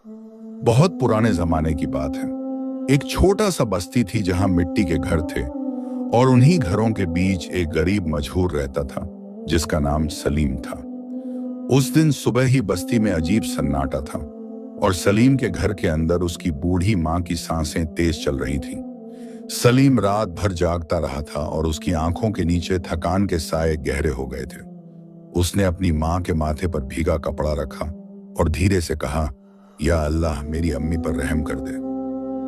बहुत पुराने जमाने की बात है। एक छोटा सा बस्ती थी जहां मिट्टी के घर थे और उन्हीं घरों के बीच एक गरीब मजहूर रहता था जिसका नाम सलीम था। उस दिन सुबह ही बस्ती में अजीब सन्नाटा था और सलीम के घर के अंदर उसकी बूढ़ी मां की सांसें तेज चल रही थीं। सलीम रात भर जागता रहा था और उसकी आंखों के नीचे थकान के साए गहरे हो गए थे। उसने अपनी मां के माथे पर भीगा कपड़ा रखा और धीरे से कहा, या अल्लाह मेरी अम्मी पर रहम कर दे।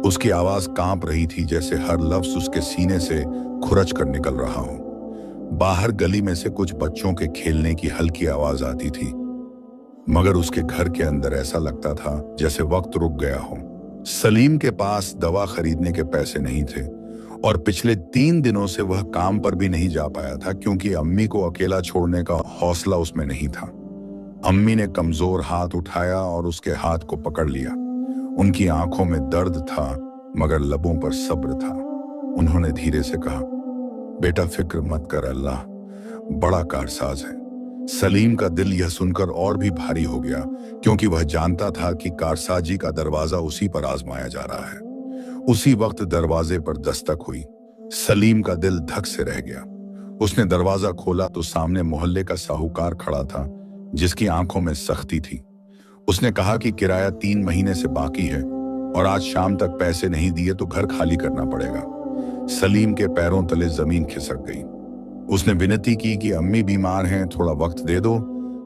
उसकी आवाज कांप रही थी जैसे हर लफ्ज उसके सीने से खुरच कर निकल रहा हो। बाहर गली में से कुछ बच्चों के खेलने की हल्की आवाज आती थी, मगर उसके घर के अंदर ऐसा लगता था जैसे वक्त रुक गया हो। सलीम के पास दवा खरीदने के पैसे नहीं थे और पिछले 3 दिनों से वह काम पर भी नहीं जा पाया था क्योंकि अम्मी को अकेला छोड़ने का हौसला उसमें नहीं था। अम्मी ने कमजोर हाथ उठाया और उसके हाथ को पकड़ लिया। उनकी आंखों में दर्द था मगर लबों पर सब्र था। उन्होंने धीरे से कहा, बेटा फिक्र मत कर, अल्लाह बड़ा कारसाज है। सलीम का दिल यह सुनकर और भी भारी हो गया क्योंकि वह जानता था कि कारसाजी का दरवाजा उसी पर आजमाया जा रहा है। उसी वक्त दरवाजे पर दस्तक हुई। सलीम का दिल धक से रह गया। उसने दरवाजा खोला तो सामने मोहल्ले का साहूकार खड़ा था जिसकी आंखों में सख्ती थी। उसने कहा कि किराया 3 महीने से बाकी है और आज शाम तक पैसे नहीं दिए तो घर खाली करना पड़ेगा। सलीम के पैरों तले जमीन खिसक गई। उसने विनती की कि अम्मी बीमार हैं, थोड़ा वक्त दे दो,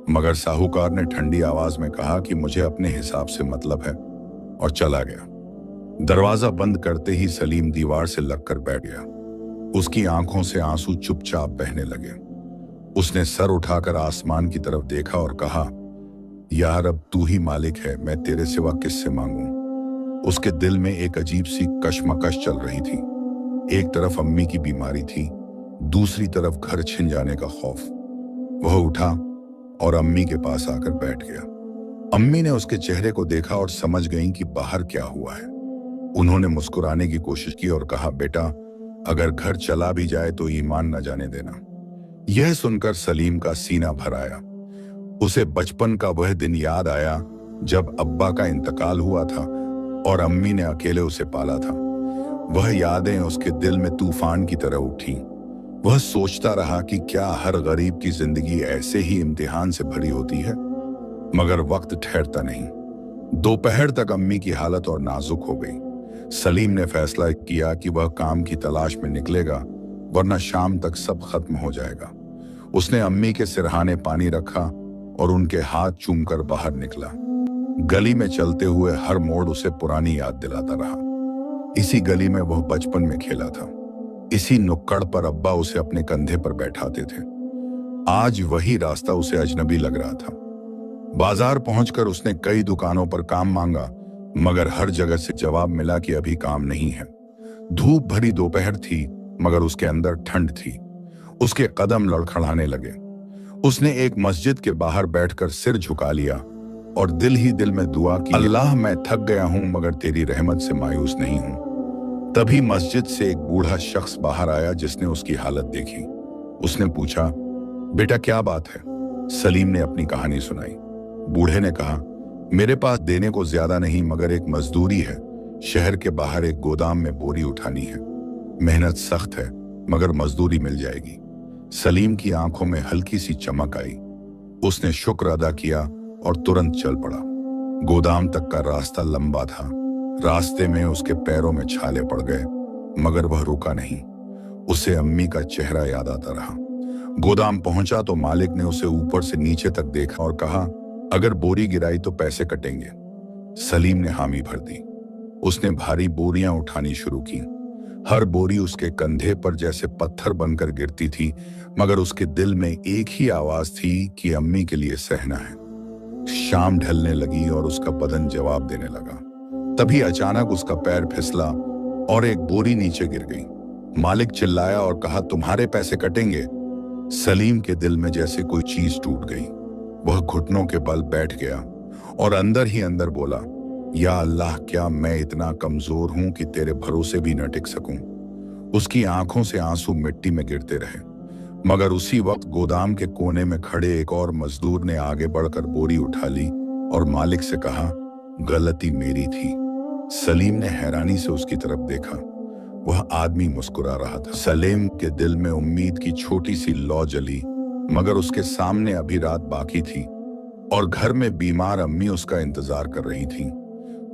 मगर साहूकार ने ठंडी आवाज में कहा कि मुझे अपने हिसाब से मतलब है और चला गया। दरवाजा बंद करते ही सलीम दीवार से लगकर बैठ गया। उसकी आंखों से आंसू चुपचाप बहने लगे। उसने सर उठाकर आसमान की तरफ देखा और कहा, यार अब तू ही मालिक है, मैं तेरे सिवा किससे मांगूं। उसके दिल में एक अजीब सी कशमकश चल रही थी। एक तरफ अम्मी की बीमारी थी, दूसरी तरफ घर छिन जाने का खौफ। वह उठा और अम्मी के पास आकर बैठ गया। अम्मी ने उसके चेहरे को देखा और समझ गईं कि बाहर क्या हुआ है। उन्होंने मुस्कुराने की कोशिश की और कहा, बेटा अगर घर चला भी जाए तो ईमान न जाने देना। यह सुनकर सलीम का सीना भर आया। उसे बचपन का वह दिन याद आया जब अब्बा का इंतकाल हुआ था और अम्मी ने अकेले उसे पाला था। वह यादें उसके दिल में तूफान की तरह उठी। वह सोचता रहा कि क्या हर गरीब की जिंदगी ऐसे ही इम्तिहान से भरी होती है, मगर वक्त ठहरता नहीं। दोपहर तक अम्मी की हालत और नाजुक हो गई। सलीम ने फैसला किया कि वह काम की तलाश में निकलेगा, वरना शाम तक सब खत्म हो जाएगा। उसने अम्मी के सिरहाने पानी रखा और उनके हाथ चूमकर बाहर निकला। गली में चलते हुए हर मोड़ उसे पुरानी याद दिलाता रहा। इसी गली में वह बचपन में खेला था। इसी नुक्कड़ पर अब्बा उसे अपने कंधे पर बैठाते थे। आज वही रास्ता उसे अजनबी लग रहा था। बाजार पहुंचकर उसने कई दुकानों पर काम मांगा, मगर हर जगह से जवाब मिला कि अभी काम नहीं है। धूप भरी दोपहर थी मगर उसके अंदर ठंड थी। उसके कदम लड़खड़ाने लगे। उसने एक मस्जिद के बाहर बैठकर सिर झुका लिया और दिल ही दिल में दुआ की, अल्लाह मैं थक गया हूं मगर तेरी रहमत से मायूस नहीं हूं। तभी मस्जिद से एक बूढ़ा शख्स बाहर आया जिसने उसकी हालत देखी। उसने पूछा, बेटा क्या बात है? सलीम ने अपनी कहानी सुनाई। बूढ़े ने कहा, मेरे पास देने को ज्यादा नहीं मगर एक मजदूरी है। शहर के बाहर एक गोदाम में बोरी उठानी है। मेहनत सख्त है मगर मजदूरी मिल जाएगी। सलीम की आंखों में हल्की सी चमक आई। उसने शुक्र अदा किया और तुरंत चल पड़ा। गोदाम तक का रास्ता लंबा था। रास्ते में उसके पैरों में छाले पड़ गए मगर वह रुका नहीं। उसे अम्मी का चेहरा याद आता रहा। गोदाम पहुंचा तो मालिक ने उसे ऊपर से नीचे तक देखा और कहा, अगर बोरी गिराई तो पैसे कटेंगे। सलीम ने हामी भर दी। उसने भारी बोरियां उठानी शुरू की। हर बोरी उसके कंधे पर जैसे पत्थर बनकर गिरती थी, मगर उसके दिल में एक ही आवाज थी कि अम्मी के लिए सहना है। शाम ढलने लगी और उसका बदन जवाब देने लगा। तभी अचानक उसका पैर फिसला और एक बोरी नीचे गिर गई। मालिक चिल्लाया और कहा, तुम्हारे पैसे कटेंगे। सलीम के दिल में जैसे कोई चीज टूट गई। वह घुटनों के बल बैठ गया और अंदर ही अंदर बोला, या अल्लाह क्या मैं इतना कमजोर हूं कि तेरे भरोसे भी न टिक सकूं। उसकी आंखों से आंसू मिट्टी में गिरते रहे, मगर उसी वक्त गोदाम के कोने में खड़े एक और मजदूर ने आगे बढ़कर बोरी उठा ली और मालिक से कहा, गलती मेरी थी। सलीम ने हैरानी से उसकी तरफ देखा। वह आदमी मुस्कुरा रहा था। सलीम के दिल में उम्मीद की छोटी सी लौ जली, मगर उसके सामने अभी रात बाकी थी और घर में बीमार अम्मी उसका इंतजार कर रही थी।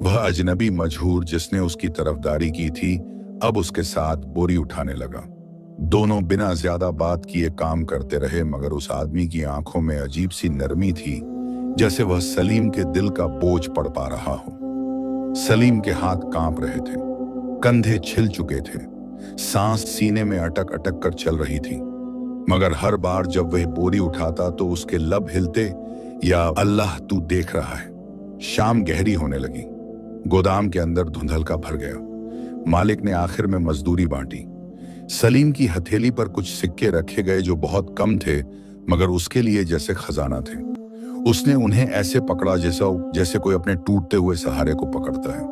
वह अजनबी मजहूर जिसने उसकी तरफदारी की थी अब उसके साथ बोरी उठाने लगा। दोनों बिना ज्यादा बात किए काम करते रहे, मगर उस आदमी की आंखों में अजीब सी नरमी थी, जैसे वह सलीम के दिल का बोझ पड़ पा रहा हो। सलीम के हाथ कांप रहे थे, कंधे छिल चुके थे, सांस सीने में अटक अटक कर चल रही थी, मगर हर बार जब वह बोरी उठाता तो उसके लब हिलते, या अल्लाह तू देख रहा है। शाम गहरी होने लगी। गोदाम के अंदर धुंधलका भर गया। मालिक ने आखिर में मजदूरी बांटी। सलीम की हथेली पर कुछ सिक्के रखे गए जो बहुत कम थे, मगर उसके लिए जैसे खजाना थे। उसने उन्हें ऐसे पकड़ा जैसे कोई अपने टूटते हुए सहारे को पकड़ता है।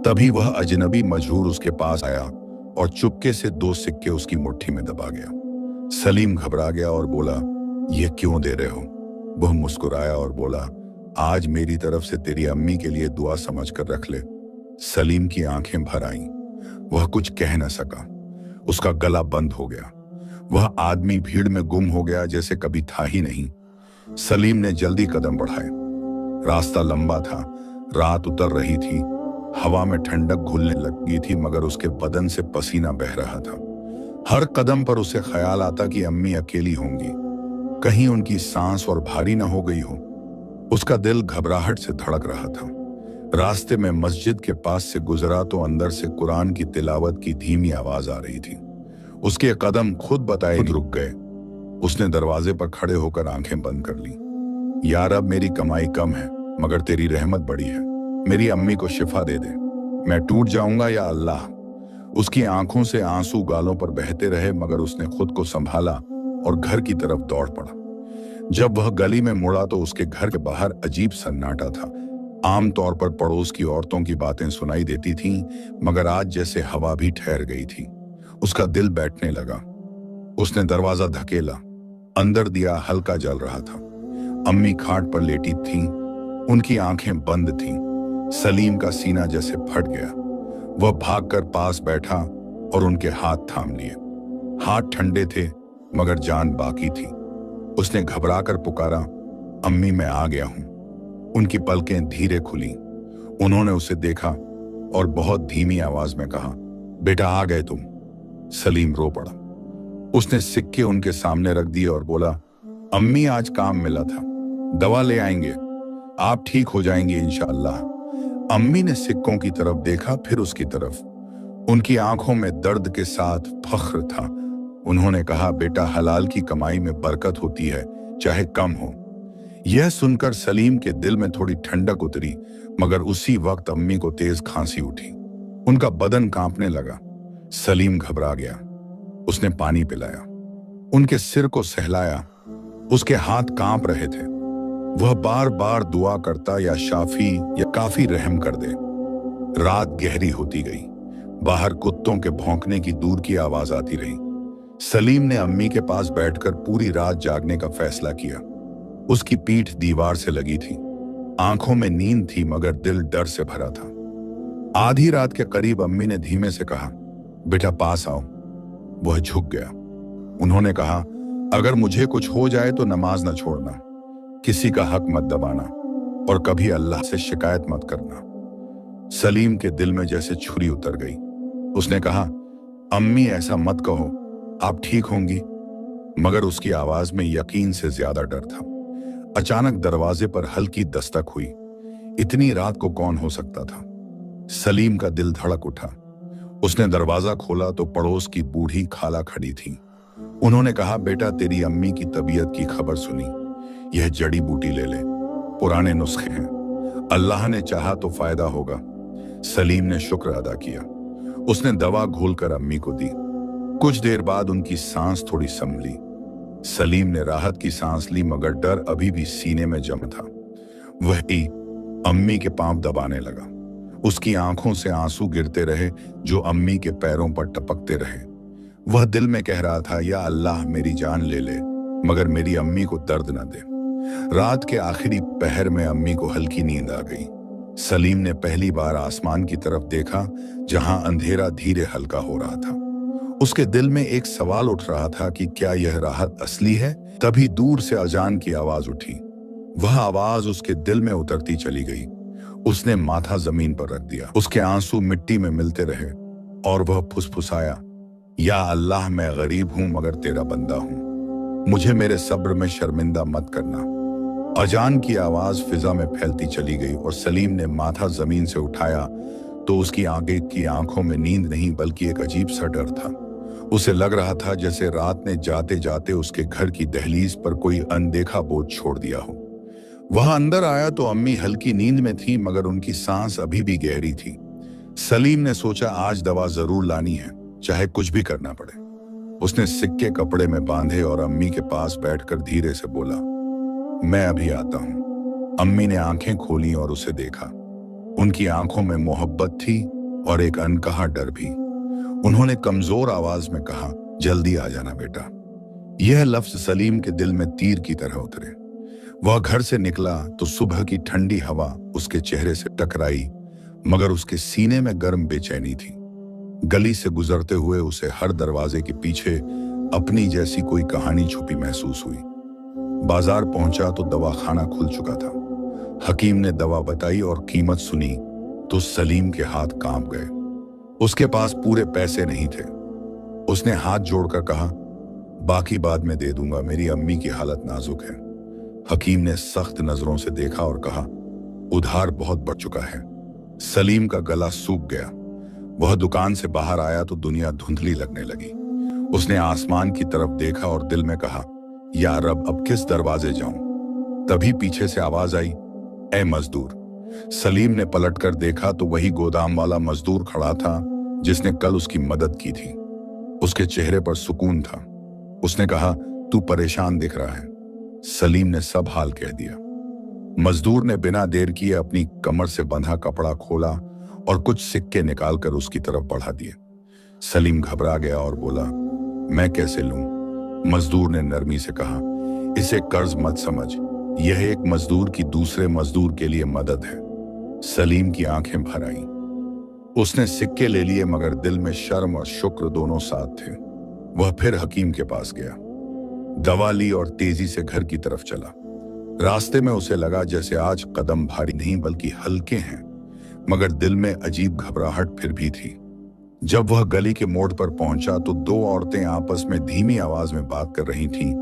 तभी वह अजनबी मजहूर उसके पास आया और चुपके से 2 सिक्के उसकी मुट्ठी में दबा गया। सलीम घबरा गया और बोला, यह क्यों दे रहे हो? वह मुस्कुराया और बोला, आज मेरी तरफ से तेरी अम्मी के लिए दुआ समझ कर रख ले। सलीम की आंखें भर आईं। वह कुछ कह न सका। उसका गला बंद हो गया। वह आदमी भीड़ में गुम हो गया जैसे कभी था ही नहीं। सलीम ने जल्दी कदम बढ़ाए। रास्ता लंबा था, रात उतर रही थी, हवा में ठंडक घुलने लगी थी, मगर उसके बदन से पसीना बह रहा था। हर कदम पर उसे ख्याल आता कि अम्मी अकेली होंगी, कहीं उनकी सांस और भारी न हो गई हो। उसका दिल घबराहट से धड़क रहा था। रास्ते में मस्जिद के पास से गुजरा तो अंदर से कुरान की तिलावत की धीमी आवाज आ रही थी। उसके कदम खुद बताए रुक गए। उसने दरवाजे पर खड़े होकर आंखें बंद कर ली। यार, अब मेरी कमाई कम है, मगर तेरी रहमत बड़ी है। मेरी अम्मी को शिफा दे दे। मैं टूट जाऊंगा या अल्लाह। उसकी आंखों से आंसू गालों पर बहते रहे, मगर उसने खुद को संभाला और घर की तरफ दौड़ पड़ा। जब वह गली में मुड़ा तो उसके घर के बाहर अजीब सन्नाटा था। आमतौर पर पड़ोस की औरतों की बातें सुनाई देती थीं, मगर आज जैसे हवा भी ठहर गई थी। उसका दिल बैठने लगा। उसने दरवाजा धकेला। अंदर दिया हल्का जल रहा था। अम्मी खाट पर लेटी थीं, उनकी आंखें बंद थीं। सलीम का सीना जैसे फट गया। वह भागकर पास बैठा और उनके हाथ थाम लिए। हाथ ठंडे थे, मगर जान बाकी थी। उसने घबराकर पुकारा, अम्मी मैं आ गया हूं। उनकी पलकें धीरे खुली। उन्होंने उसे देखा और बहुत धीमी आवाज में कहा, बेटा आ गए तुम। सलीम रो पड़ा। उसने सिक्के उनके सामने रख दिए और बोला, अम्मी आज काम मिला था, दवा ले आएंगे, आप ठीक हो जाएंगे इंशाअल्लाह। अम्मी ने सिक्कों की तरफ देखा, फिर उसकी तरफ। उनकी आंखों में दर्द के साथ फख्र था। उन्होंने कहा, बेटा हलाल की कमाई में बरकत होती है, चाहे कम हो। यह सुनकर सलीम के दिल में थोड़ी ठंडक उतरी, मगर उसी वक्त अम्मी को तेज खांसी उठी। उनका बदन कांपने लगा। सलीम घबरा गया। उसने पानी पिलाया, उनके सिर को सहलाया। उसके हाथ कांप रहे थे। वह बार बार दुआ करता, या शाफी या काफी रहम कर दे। रात गहरी होती गई। बाहर कुत्तों के भौंकने की दूर की आवाज आती रही। सलीम ने अम्मी के पास बैठकर पूरी रात जागने का फैसला किया। उसकी पीठ दीवार से लगी थी। आंखों में नींद थी, मगर दिल डर से भरा था। आधी रात के करीब अम्मी ने धीमे से कहा, बेटा पास आओ। वह झुक गया। उन्होंने कहा, अगर मुझे कुछ हो जाए तो नमाज न छोड़ना, किसी का हक मत दबाना और कभी अल्लाह से शिकायत मत करना। सलीम के दिल में जैसे छुरी उतर गई। उसने कहा, अम्मी ऐसा मत कहो, आप ठीक होंगी। मगर उसकी आवाज में यकीन से ज्यादा डर था। अचानक दरवाजे पर हल्की दस्तक हुई। इतनी रात को कौन हो सकता था? सलीम का दिल धड़क उठा। उसने दरवाजा खोला तो पड़ोस की बूढ़ी खाला खड़ी थी। उन्होंने कहा, बेटा तेरी अम्मी की तबीयत की खबर सुनी, यह जड़ी बूटी ले ले, पुराने नुस्खे हैं, अल्लाह ने चाहा तो फायदा होगा। सलीम ने शुक्र अदा किया। उसने दवा घोलकर अम्मी को दी। कुछ देर बाद उनकी सांस थोड़ी संभली। सलीम ने राहत की सांस ली, मगर डर अभी भी सीने में जमा था। वह अम्मी के पांव दबाने लगा। उसकी आंखों से आंसू गिरते रहे जो अम्मी के पैरों पर टपकते रहे। वह दिल में कह रहा था, या अल्लाह मेरी जान ले ले, मगर मेरी अम्मी को दर्द न दे। रात के आखिरी पहर में अम्मी को हल्की नींद आ गई। सलीम ने पहली बार आसमान की तरफ देखा, जहां अंधेरा धीरे हल्का हो रहा था। उसके दिल में एक सवाल उठ रहा था कि क्या यह राहत असली है। तभी दूर से अजान की आवाज उठी। वह आवाज उसके दिल में उतरती चली गई। उसने माथा जमीन पर रख दिया। उसके आंसू मिट्टी में मिलते रहे और वह फुसफुसाया, या अल्लाह, मैं गरीब हूं मगर तेरा बंदा हूं, मुझे मेरे सब्र में शर्मिंदा मत करना। अजान की आवाज फिजा में फैलती चली गई और सलीम ने माथा जमीन से उठाया तो उसकी आगे की आंखों में नींद नहीं बल्कि एक अजीब सा डर था। उसे लग रहा था जैसे रात ने जाते जाते उसके घर की दहलीज पर कोई अनदेखा बोझ छोड़ दिया हो। वह अंदर आया तो अम्मी हल्की नींद में थी मगर उनकी सांस अभी भी गहरी थी। सलीम ने सोचा आज दवा जरूर लानी है, चाहे कुछ भी करना पड़े। उसने सिक्के कपड़े में बांधे और अम्मी के पास बैठकर धीरे से बोला, मैं अभी आता हूं। अम्मी ने आंखें खोली और उसे देखा। उनकी आंखों में मोहब्बत थी और एक अनकहा डर भी। उन्होंने कमजोर आवाज में कहा, जल्दी आ जाना बेटा। यह लफ्ज सलीम के दिल में तीर की तरह उतरे। वह घर से निकला तो सुबह की ठंडी हवा उसके चेहरे से टकराई मगर उसके सीने में गर्म बेचैनी थी। गली से गुजरते हुए उसे हर दरवाजे के पीछे अपनी जैसी कोई कहानी छुपी महसूस हुई। बाजार पहुंचा तो दवाखाना खुल चुका था। हकीम ने दवा बताई और कीमत सुनी तो सलीम के हाथ कांप गए। उसके पास पूरे पैसे नहीं थे। उसने हाथ जोड़कर कहा, बाकी बाद में दे दूंगा, मेरी अम्मी की हालत नाजुक है। हकीम ने सख्त नजरों से देखा और कहा, उधार बहुत बढ़ चुका है। सलीम का गला सूख गया। वह दुकान से बाहर आया तो दुनिया धुंधली लगने लगी। उसने आसमान की तरफ देखा और दिल में कहा, या रब, अब किस दरवाजे जाऊं। तभी पीछे से आवाज आई, ए मजदूर। सलीम ने पलटकर देखा तो वही गोदाम वाला मजदूर खड़ा था जिसने कल उसकी मदद की थी। उसके चेहरे पर सुकून था। उसने कहा, तू परेशान दिख रहा है। सलीम ने सब हाल कह दिया। मजदूर ने बिना देर किए अपनी कमर से बंधा कपड़ा खोला और कुछ सिक्के निकालकर उसकी तरफ बढ़ा दिए। सलीम घबरा गया और बोला, मैं कैसे लूं? मजदूर ने नरमी से कहा, इसे कर्ज मत समझ, यह एक मजदूर की दूसरे मजदूर के लिए मदद है। सलीम की आंखें भर आईं। उसने सिक्के ले लिए मगर दिल में शर्म और शुक्र दोनों साथ थे। वह फिर हकीम के पास गया, दवा ली और तेजी से घर की तरफ चला। रास्ते में उसे लगा जैसे आज कदम भारी नहीं बल्कि हल्के हैं, मगर दिल में अजीब घबराहट फिर भी थी। जब वह गली के मोड़ पर पहुंचा तो दो औरतें आपस में धीमी आवाज में बात कर रही थीं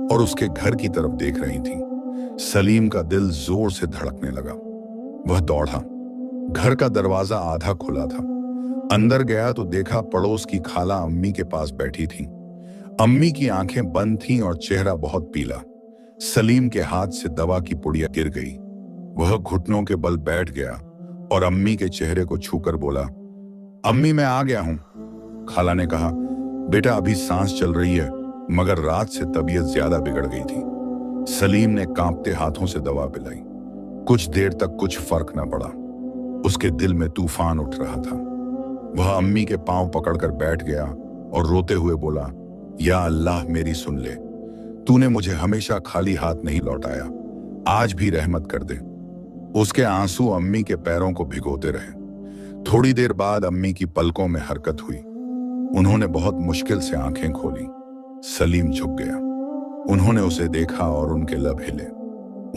और उसके घर की तरफ देख रही थीं। सलीम का दिल जोर से धड़कने लगा। वह दौड़ा। घर का दरवाजा आधा खुला था। अंदर गया तो देखा पड़ोस की खाला अम्मी के पास बैठी थी। अम्मी की आंखें बंद थीं और चेहरा बहुत पीला। सलीम के हाथ से दवा की पुड़िया गिर गई। वह घुटनों के बल बैठ गया और अम्मी के चेहरे को छूकर बोला, अम्मी, मैं आ गया हूं। खाला ने कहा, बेटा, अभी सांस चल रही है मगर रात से तबीयत ज्यादा बिगड़ गई थी। सलीम ने कांपते हाथों से दवा पिलाई। कुछ देर तक कुछ फर्क न पड़ा। उसके दिल में तूफान उठ रहा था। वह अम्मी के पांव पकड़कर बैठ गया और रोते हुए बोला, या अल्लाह, मेरी सुन ले। तूने मुझे हमेशा खाली हाथ नहीं लौटाया, आज भी रहमत कर दे। उसके आंसू अम्मी के पैरों को भिगोते रहे। थोड़ी देर बाद अम्मी की पलकों में हरकत हुई। उन्होंने बहुत मुश्किल से आंखें खोली। सलीम झुक गया। उन्होंने उसे देखा और उनके लब हिले।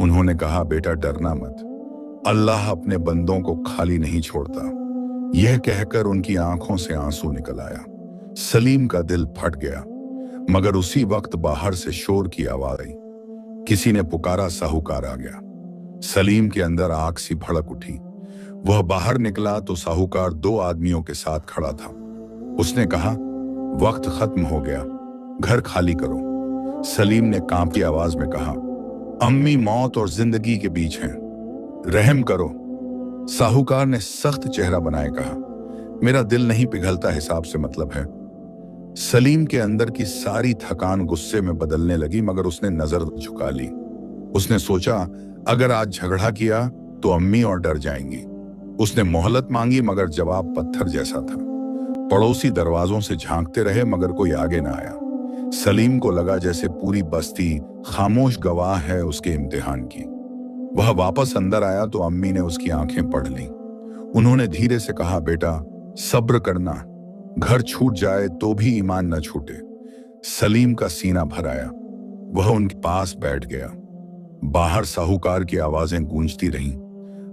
उन्होंने कहा, बेटा, डरना मत, अल्लाह अपने बंदों को खाली नहीं छोड़ता। यह कहकर उनकी आंखों से आंसू निकल आया। सलीम का दिल फट गया मगर उसी वक्त बाहर से शोर की आवाज आई। किसी ने पुकारा, साहूकार आ गया। सलीम के अंदर आग सी भड़क उठी। वह बाहर निकला तो साहूकार दो आदमियों के साथ खड़ा था। उसने कहा, वक्त खत्म हो गया, घर खाली करो। सलीम ने कांपती आवाज में कहा, अम्मी मौत और जिंदगी के बीच हैं, रहम करो। साहूकार ने सख्त चेहरा बनाए कहा, मेरा दिल नहीं पिघलता, हिसाब से मतलब है। सलीम के अंदर की सारी थकान गुस्से में बदलने लगी मगर उसने नजर झुका ली। उसने सोचा, अगर आज झगड़ा किया तो अम्मी और डर जाएंगी। उसने मोहलत मांगी मगर जवाब पत्थर जैसा था। पड़ोसी दरवाजों से झांकते रहे मगर कोई आगे ना आया। सलीम को लगा जैसे पूरी बस्ती खामोश गवाह है उसके इम्तिहान की। वह वापस अंदर आया तो अम्मी ने उसकी आंखें पढ़ लीं। उन्होंने धीरे से कहा, बेटा सब्र करना, घर छूट जाए तो भी ईमान न छूटे। सलीम का सीना भर आया। वह उनके पास बैठ गया। बाहर साहूकार की आवाजें गूंजती रहीं।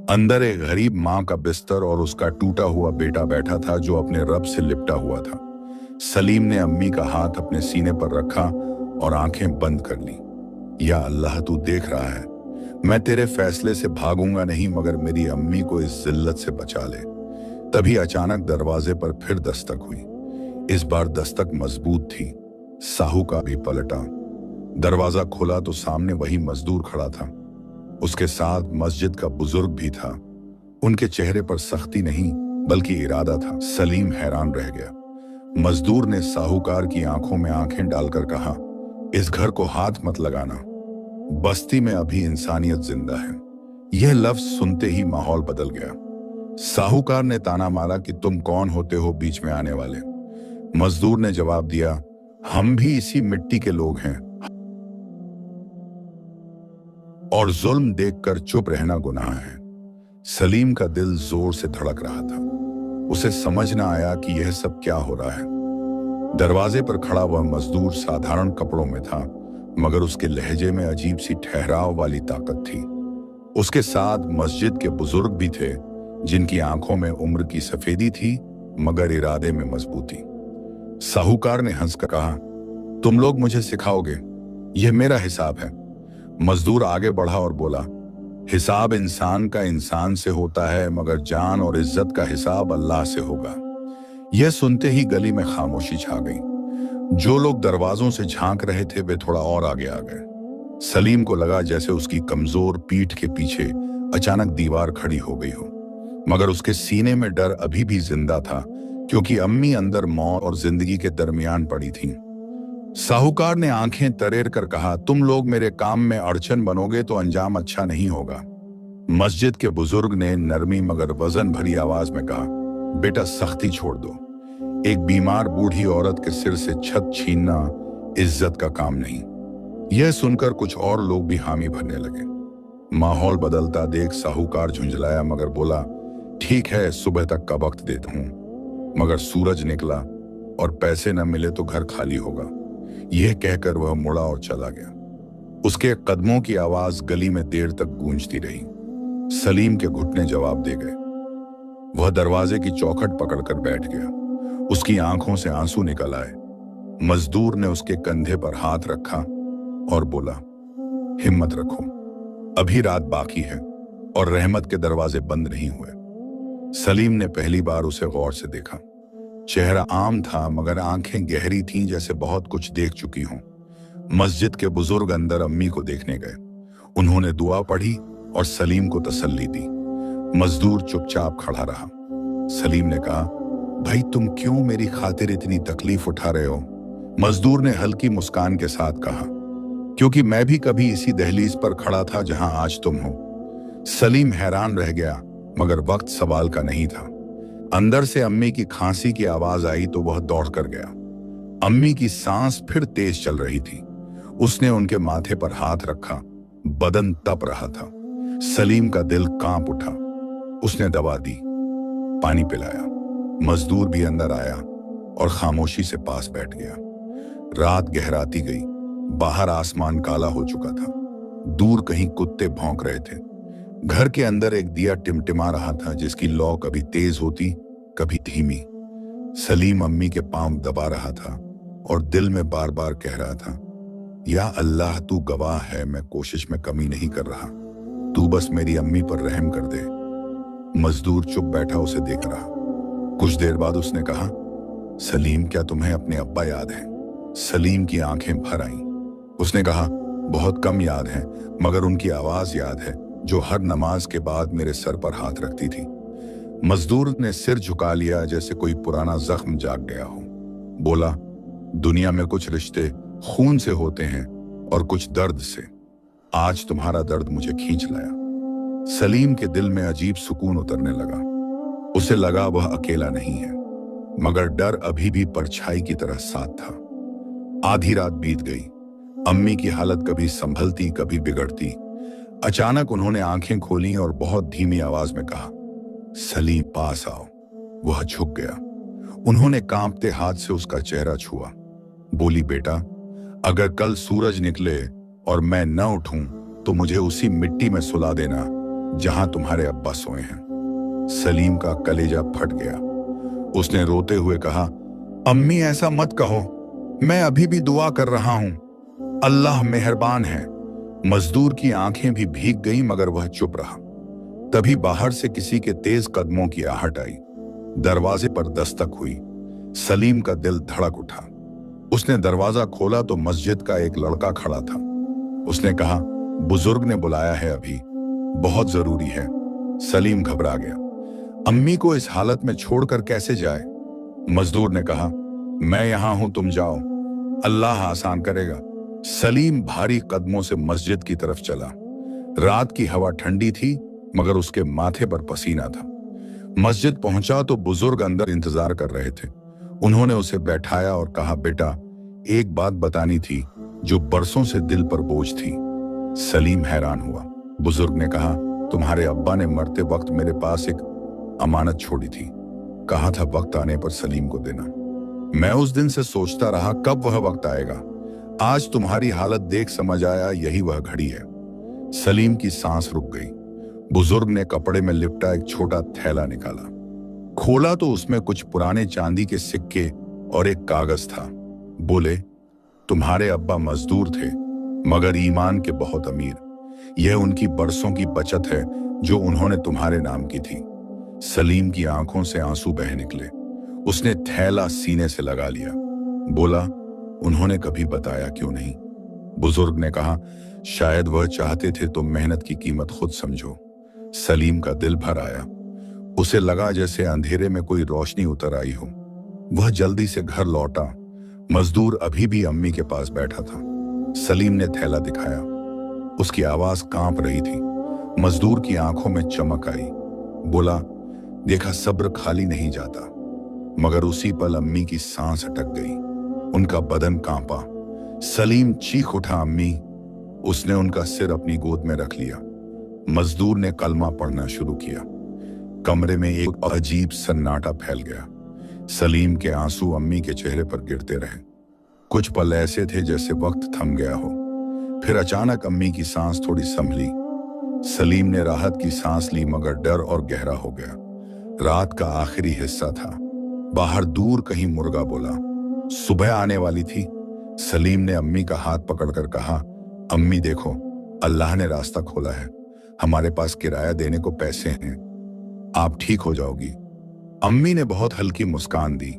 अंदर एक गरीब माँ का बिस्तर और उसका टूटा हुआ बेटा बैठा था जो अपने रब से लिपटा हुआ था। सलीम ने अम्मी का हाथ अपने सीने पर रखा और आंखें बंद कर ली। या अल्लाह, तू देख रहा है, मैं तेरे फैसले से भागूंगा नहीं, मगर मेरी अम्मी को इस जिल्लत से बचा ले। तभी अचानक दरवाजे पर फिर दस्तक हुई। इस बार दस्तक मजबूत थी। साहूकार भी पलटा। दरवाजा खोला तो सामने वही मजदूर खड़ा था। उसके साथ मस्जिद का बुजुर्ग भी था। उनके चेहरे पर सख्ती नहीं बल्कि इरादा था। सलीम हैरान रह गया। मजदूर ने साहूकार की आंखों में आंखें डालकर कहा, इस घर को हाथ मत लगाना, बस्ती में अभी इंसानियत जिंदा है। यह लफ्ज सुनते ही माहौल बदल गया। साहूकार ने ताना मारा कि तुम कौन होते हो बीच में आने वाले। मजदूर ने जवाब दिया, हम भी इसी मिट्टी के लोग हैं और जुल्म देखकर चुप रहना गुनाह है। सलीम का दिल जोर से धड़क रहा था। उसे समझ न आया कि यह सब क्या हो रहा है। दरवाजे पर खड़ा वह मजदूर साधारण कपड़ों में था, मगर उसके लहजे में अजीब सी ठहराव वाली ताकत थी। उसके साथ मस्जिद के बुजुर्ग भी थे, जिनकी आंखों में उम्र की सफेदी थी मगर इरादे में मजबूती। साहूकार ने हंसकर कहा, तुम लोग मुझे सिखाओगे, यह मेरा हिसाब है। मजदूर आगे बढ़ा और बोला, हिसाब इंसान का इंसान से होता है, मगर जान और इज्जत का हिसाब अल्लाह से होगा। यह सुनते ही गली में खामोशी छा गई। जो लोग दरवाजों से झांक रहे थे वे थोड़ा और आगे आ गए। सलीम को लगा जैसे उसकी कमजोर पीठ के पीछे अचानक दीवार खड़ी हो गई हो, मगर उसके सीने में डर अभी भी जिंदा था, क्योंकि अम्मी अंदर मौत और जिंदगी के दरमियान पड़ी थीं। साहूकार ने आंखें तरेर कर कहा, तुम लोग मेरे काम में अड़चन बनोगे तो अंजाम अच्छा नहीं होगा। मस्जिद के बुजुर्ग ने नरमी मगर वजन भरी आवाज में कहा, बेटा सख्ती छोड़ दो। एक बीमार बूढ़ी औरत के सिर से छत छीनना इज्जत का काम नहीं। यह सुनकर कुछ और लोग भी हामी भरने लगे। माहौल बदलता देख साहूकार झुंझलाया मगर बोला, ठीक है, सुबह तक का वक्त देता हूं। मगर सूरज निकला और पैसे न मिले तो घर खाली होगा। यह कहकर वह मुड़ा और चला गया। उसके कदमों की आवाज गली में देर तक गूंजती रही। सलीम के घुटने जवाब दे गए। वह दरवाजे की चौखट पकड़कर बैठ गया। उसकी आंखों से आंसू निकल आए। मजदूर ने उसके कंधे पर हाथ रखा और बोला, हिम्मत रखो, अभी रात बाकी है और रहमत के दरवाजे बंद नहीं हुए। सलीम ने पहली बार उसे गौर से देखा। चेहरा आम था मगर आंखें गहरी थीं, जैसे बहुत कुछ देख चुकी हों। मस्जिद के बुजुर्ग अंदर अम्मी को देखने गए। उन्होंने दुआ पढ़ी और सलीम को तसल्ली दी। मजदूर चुपचाप खड़ा रहा। सलीम ने कहा, भाई तुम क्यों मेरी खातिर इतनी तकलीफ उठा रहे हो? मजदूर ने हल्की मुस्कान के साथ कहा, क्योंकि मैं भी कभी इसी दहलीज पर खड़ा था जहां आज तुम हो। सलीम हैरान रह गया, मगर वक्त सवाल का नहीं था। अंदर से अम्मी की खांसी की आवाज आई तो वह दौड़ कर गया। अम्मी की सांस फिर तेज चल रही थी। उसने उनके माथे पर हाथ रखा। बदन तप रहा था। सलीम का दिल कांप उठा। उसने दवा दी, पानी पिलाया। मजदूर भी अंदर आया और खामोशी से पास बैठ गया। रात गहराती गई। बाहर आसमान काला हो चुका था। दूर कहीं कुत्ते भौंक रहे थे। घर के अंदर एक दिया टिमटिमा रहा था, जिसकी लौ कभी तेज होती कभी धीमी। सलीम अम्मी के पांव दबा रहा था और दिल में बार बार कह रहा था, या अल्लाह तू गवाह है, मैं कोशिश में कमी नहीं कर रहा, तू बस मेरी अम्मी पर रहम कर दे। मजदूर चुप बैठा उसे देख रहा। कुछ देर बाद उसने कहा, सलीम क्या तुम्हें अपने अब्बा याद हैं? सलीम की आंखें भर आईं। उसने कहा, बहुत कम याद है, मगर उनकी आवाज याद है जो हर नमाज के बाद मेरे सर पर हाथ रखती थी। मजदूर ने सिर झुका लिया जैसे कोई पुराना जख्म जाग गया हो। बोला, दुनिया में कुछ रिश्ते खून से होते हैं और कुछ दर्द से। आज तुम्हारा दर्द मुझे खींच लाया। सलीम के दिल में अजीब सुकून उतरने लगा। उसे लगा वह अकेला नहीं है, मगर डर अभी भी परछाई की तरह साथ था। आधी रात बीत गई। अम्मी की हालत कभी संभलती कभी बिगड़ती। अचानक उन्होंने आंखें खोली और बहुत धीमी आवाज में कहा, सलीम पास आओ। वह झुक गया। उन्होंने कांपते हाथ से उसका चेहरा छुआ। बोली, बेटा, अगर कल सूरज निकले और मैं न उठूं तो मुझे उसी मिट्टी में सुला देना जहां तुम्हारे अब्बा सोए हैं। सलीम का कलेजा फट गया। उसने रोते हुए कहा, अम्मी ऐसा मत कहो, मैं अभी भी दुआ कर रहा हूं, अल्लाह मेहरबान है। मजदूर की आंखें भी भीग गईं मगर वह चुप रहा। तभी बाहर से किसी के तेज कदमों की आहट आई। दरवाजे पर दस्तक हुई। सलीम का दिल धड़क उठा। उसने दरवाजा खोला तो मस्जिद का एक लड़का खड़ा था। उसने कहा, बुजुर्ग ने बुलाया है, अभी बहुत जरूरी है। सलीम घबरा गया। अम्मी को इस हालत में छोड़कर कैसे जाए? मजदूर ने कहा, मैं यहां हूं, तुम जाओ, अल्लाह आसान करेगा। सलीम भारी कदमों से मस्जिद की तरफ चला। रात की हवा ठंडी थी मगर उसके माथे पर पसीना था। मस्जिद पहुंचा तो बुजुर्ग अंदर इंतजार कर रहे थे। उन्होंने उसे बैठाया और कहा, बेटा, एक बात बतानी थी जो बरसों से दिल पर बोझ थी। सलीम हैरान हुआ। बुजुर्ग ने कहा, तुम्हारे अब्बा ने मरते वक्त मेरे पास एक अमानत छोड़ी थी, कहा था वक्त आने पर सलीम को देना। मैं उस दिन से सोचता रहा कब वह वक्त आएगा। आज तुम्हारी हालत देख समझ आया यही वह घड़ी है। सलीम की सांस रुक गई। बुजुर्ग ने कपड़े में लिपटा एक छोटा थैला निकाला। खोला तो उसमें कुछ पुराने चांदी के सिक्के और एक कागज था। बोले, तुम्हारे अब्बा मजदूर थे मगर ईमान के बहुत अमीर। यह उनकी बरसों की बचत है जो उन्होंने तुम्हारे नाम की थी। सलीम की आंखों से आंसू बह निकले। उसने थैला सीने से लगा लिया। बोला, उन्होंने कभी बताया क्यों नहीं? बुजुर्ग ने कहा, शायद वह चाहते थे तुम मेहनत की कीमत खुद समझो। सलीम का दिल भर आया। उसे लगा जैसे अंधेरे में कोई रोशनी उतर आई हो। वह जल्दी से घर लौटा। मजदूर अभी भी अम्मी के पास बैठा था। सलीम ने थैला दिखाया। उसकी आवाज कांप रही थी। मजदूर की आंखों में चमक आई। बोला, देखा, सब्र खाली नहीं जाता। मगर उसी पल अम्मी की सांस अटक गई। उनका बदन कांपा। सलीम चीख उठा, अम्मी। उसने उनका सिर अपनी गोद में रख लिया। मजदूर ने कलमा पढ़ना शुरू किया। कमरे में एक अजीब सन्नाटा फैल गया। सलीम के आंसू अम्मी के चेहरे पर गिरते रहे। कुछ पल ऐसे थे जैसे वक्त थम गया हो। फिर अचानक अम्मी की सांस थोड़ी संभली। सलीम ने राहत की सांस ली मगर डर और गहरा हो गया। रात का आखिरी हिस्सा था। बाहर दूर कहीं मुर्गा बोला। सुबह आने वाली थी। सलीम ने अम्मी का हाथ पकड़कर कहा, अम्मी देखो, अल्लाह ने रास्ता खोला है। हमारे पास किराया देने को पैसे हैं। आप ठीक हो जाओगी। अम्मी ने बहुत हल्की मुस्कान दी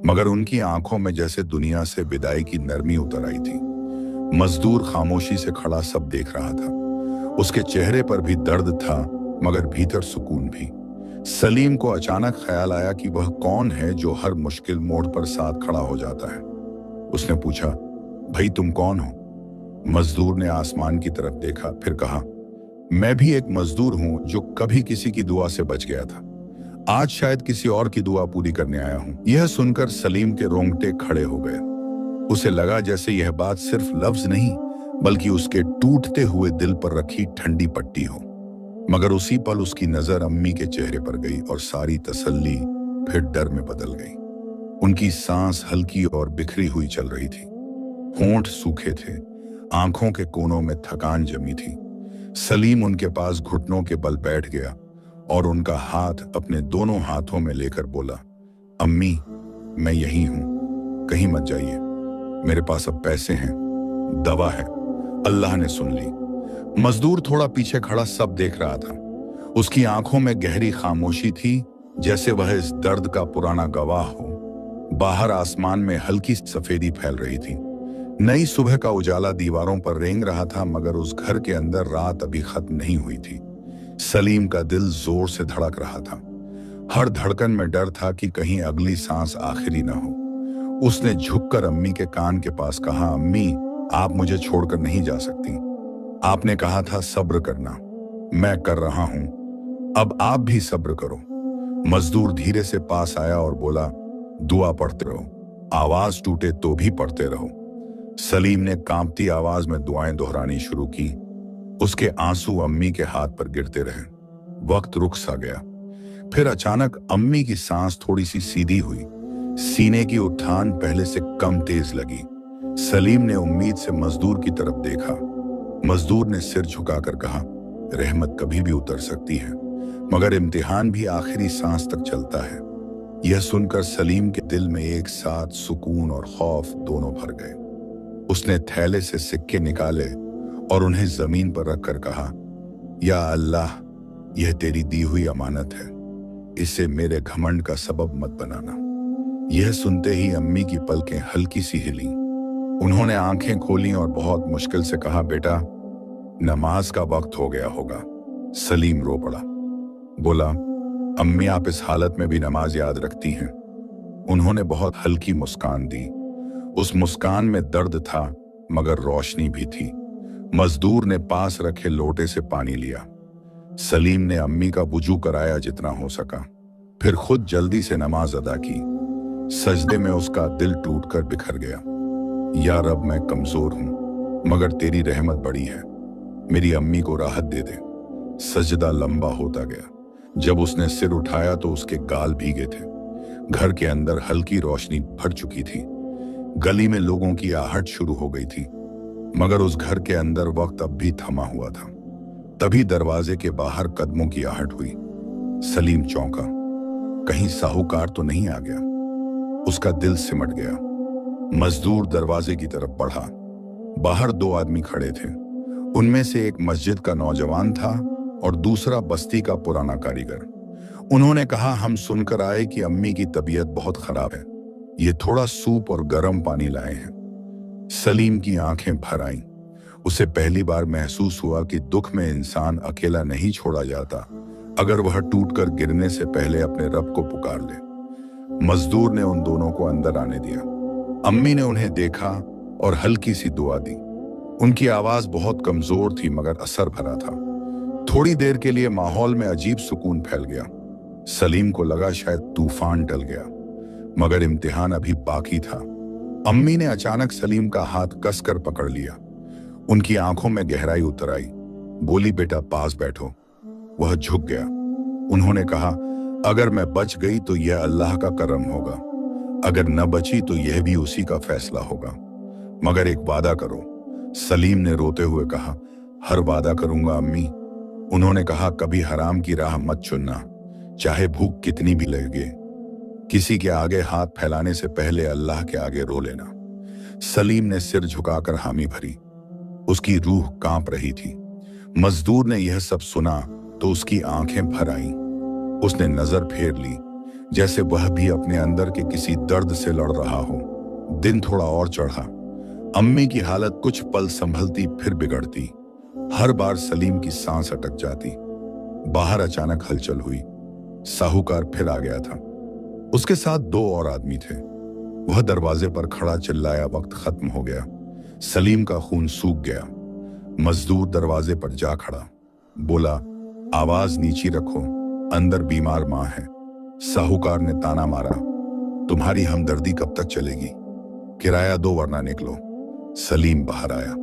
मगर उनकी आंखों में जैसे दुनिया से विदाई की नरमी उतर आई थी। मजदूर खामोशी से खड़ा सब देख रहा था। उसके चेहरे पर भी दर्द था मगर भीतर सुकून भी। सलीम को अचानक ख्याल आया कि वह कौन है जो हर मुश्किल मोड़ पर साथ खड़ा हो जाता है। उसने पूछा, भाई तुम कौन हो? मजदूर ने आसमान की तरफ देखा, फिर कहा, मैं भी एक मजदूर हूं जो कभी किसी की दुआ से बच गया था। आज शायद किसी और की दुआ पूरी करने आया हूं। यह सुनकर सलीम के रोंगटे खड़े हो गए। उसे लगा जैसे यह बात सिर्फ लफ्ज नहीं बल्कि उसके टूटते हुए दिल पर रखी ठंडी पट्टी हो। मगर उसी पल उसकी नजर अम्मी के चेहरे पर गई और सारी तसल्ली फिर डर में बदल गई। उनकी सांस हल्की और बिखरी हुई चल रही थी। होंठ सूखे थे। आंखों के कोनों में थकान जमी थी। सलीम उनके पास घुटनों के बल बैठ गया और उनका हाथ अपने दोनों हाथों में लेकर बोला, अम्मी, मैं यही हूं, कहीं मत जाइए। मेरे पास अब पैसे हैं, दवा है, अल्लाह ने सुन ली। मजदूर थोड़ा पीछे खड़ा सब देख रहा था। उसकी आंखों में गहरी खामोशी थी जैसे वह इस दर्द का पुराना गवाह हो। बाहर आसमान में हल्की सफेदी फैल रही थी। नई सुबह का उजाला दीवारों पर रेंग रहा था मगर उस घर के अंदर रात अभी खत्म नहीं हुई थी। सलीम का दिल जोर से धड़क रहा था। हर धड़कन में डर था कि कहीं अगली सांस आखिरी ना हो। उसने झुककर अम्मी के कान के पास कहा, अम्मी, आप मुझे छोड़कर नहीं जा सकती। आपने कहा था सब्र करना, मैं कर रहा हूं, अब आप भी सब्र करो। मजदूर धीरे से पास आया और बोला, दुआ पढ़ते रहो, आवाज टूटे तो भी पढ़ते रहो। सलीम ने कांपती आवाज में दुआएं दोहरानी शुरू की। उसके आंसू अम्मी के हाथ पर गिरते रहे। वक्त रुक सा गया। फिर अचानक अम्मी की सांस थोड़ी सी सीधी हुई। सीने की उठान पहले से कम तेज लगी। सलीम ने उम्मीद से मजदूर की तरफ देखा। मजदूर ने सिर झुकाकर कहा, रहमत कभी भी उतर सकती है, मगर इम्तिहान भी आखिरी सांस तक चलता है। यह सुनकर सलीम के दिल में एक साथ सुकून और खौफ दोनों भर गए। उसने थैले से सिक्के निकाले और उन्हें जमीन पर रखकर कहा, या अल्लाह, यह तेरी दी हुई अमानत है, इसे मेरे घमंड का सबब मत बनाना। यह सुनते ही अम्मी की पलकें हल्की सी हिली। उन्होंने आंखें खोली और बहुत मुश्किल से कहा, बेटा, नमाज का वक्त हो गया होगा। सलीम रो पड़ा। बोला, अम्मी, आप इस हालत में भी नमाज याद रखती हैं? उन्होंने बहुत हल्की मुस्कान दी। उस मुस्कान में दर्द था मगर रोशनी भी थी। मजदूर ने पास रखे लोटे से पानी लिया। सलीम ने अम्मी का वुजू कराया जितना हो सका, फिर खुद जल्दी से नमाज अदा की। सजदे में उसका दिल टूटकर बिखर गया। या रब, मैं कमजोर हूं, मगर तेरी रहमत बड़ी है, मेरी अम्मी को राहत दे दे। सजदा लंबा होता गया। जब उसने सिर उठाया तो उसके गाल भीगे थे। घर के अंदर हल्की रोशनी भर चुकी थी। गली में लोगों की आहट शुरू हो गई थी, मगर उस घर के अंदर वक्त अब भी थमा हुआ था। तभी दरवाजे के बाहर कदमों की आहट हुई। सलीम चौंका, कहीं साहूकार तो नहीं आ गया? उसका दिल सिमट गया। मजदूर दरवाजे की तरफ बढ़ा। बाहर दो आदमी खड़े थे। उनमें से एक मस्जिद का नौजवान था और दूसरा बस्ती का पुराना कारीगर। उन्होंने कहा, हम सुनकर आए कि अम्मी की तबीयत बहुत खराब है, ये थोड़ा सूप और गर्म पानी लाए हैं। सलीम की आंखें भर आईं। उसे पहली बार महसूस हुआ कि दुख में इंसान अकेला नहीं छोड़ा जाता अगर वह टूटकर गिरने से पहले अपने रब को पुकार ले। मजदूर ने उन दोनों को अंदर आने दिया। अम्मी ने उन्हें देखा और हल्की सी दुआ दी। उनकी आवाज बहुत कमजोर थी मगर असर भरा था। थोड़ी देर के लिए माहौल में अजीब सुकून फैल गया। सलीम को लगा शायद तूफान टल गया, मगर इम्तिहान अभी बाकी था। अम्मी ने अचानक सलीम का हाथ कसकर पकड़ लिया। उनकी आंखों में गहराई उतर आई। बोली, बेटा, पास बैठो। वह झुक गया। उन्होंने कहा, अगर मैं बच गई तो यह अल्लाह का करम होगा, अगर न बची तो यह भी उसी का फैसला होगा, मगर एक वादा करो। सलीम ने रोते हुए कहा, हर वादा करूंगा अम्मी। उन्होंने कहा, कभी हराम की राह मत चुनना, चाहे भूख कितनी भी लगे। किसी के आगे हाथ फैलाने से पहले अल्लाह के आगे रो लेना। सलीम ने सिर झुकाकर हामी भरी। उसकी रूह कांप रही थी। मजदूर ने यह सब सुना तो उसकी आंखें भर आईं। उसने नजर फेर ली, जैसे वह भी अपने अंदर के किसी दर्द से लड़ रहा हो। दिन थोड़ा और चढ़ा। अम्मी की हालत कुछ पल संभलती फिर बिगड़ती। हर बार सलीम की सांस अटक जाती। बाहर अचानक हलचल हुई। साहूकार फिर आ गया था। उसके साथ दो और आदमी थे। वह दरवाजे पर खड़ा चिल्लाया, वक्त खत्म हो गया। सलीम का खून सूख गया। मजदूर दरवाजे पर जा खड़ा। बोला, आवाज नीची रखो, अंदर बीमार मां है। साहूकार ने ताना मारा, तुम्हारी हमदर्दी कब तक चलेगी? किराया दो वरना निकलो। सलीम बाहर आया।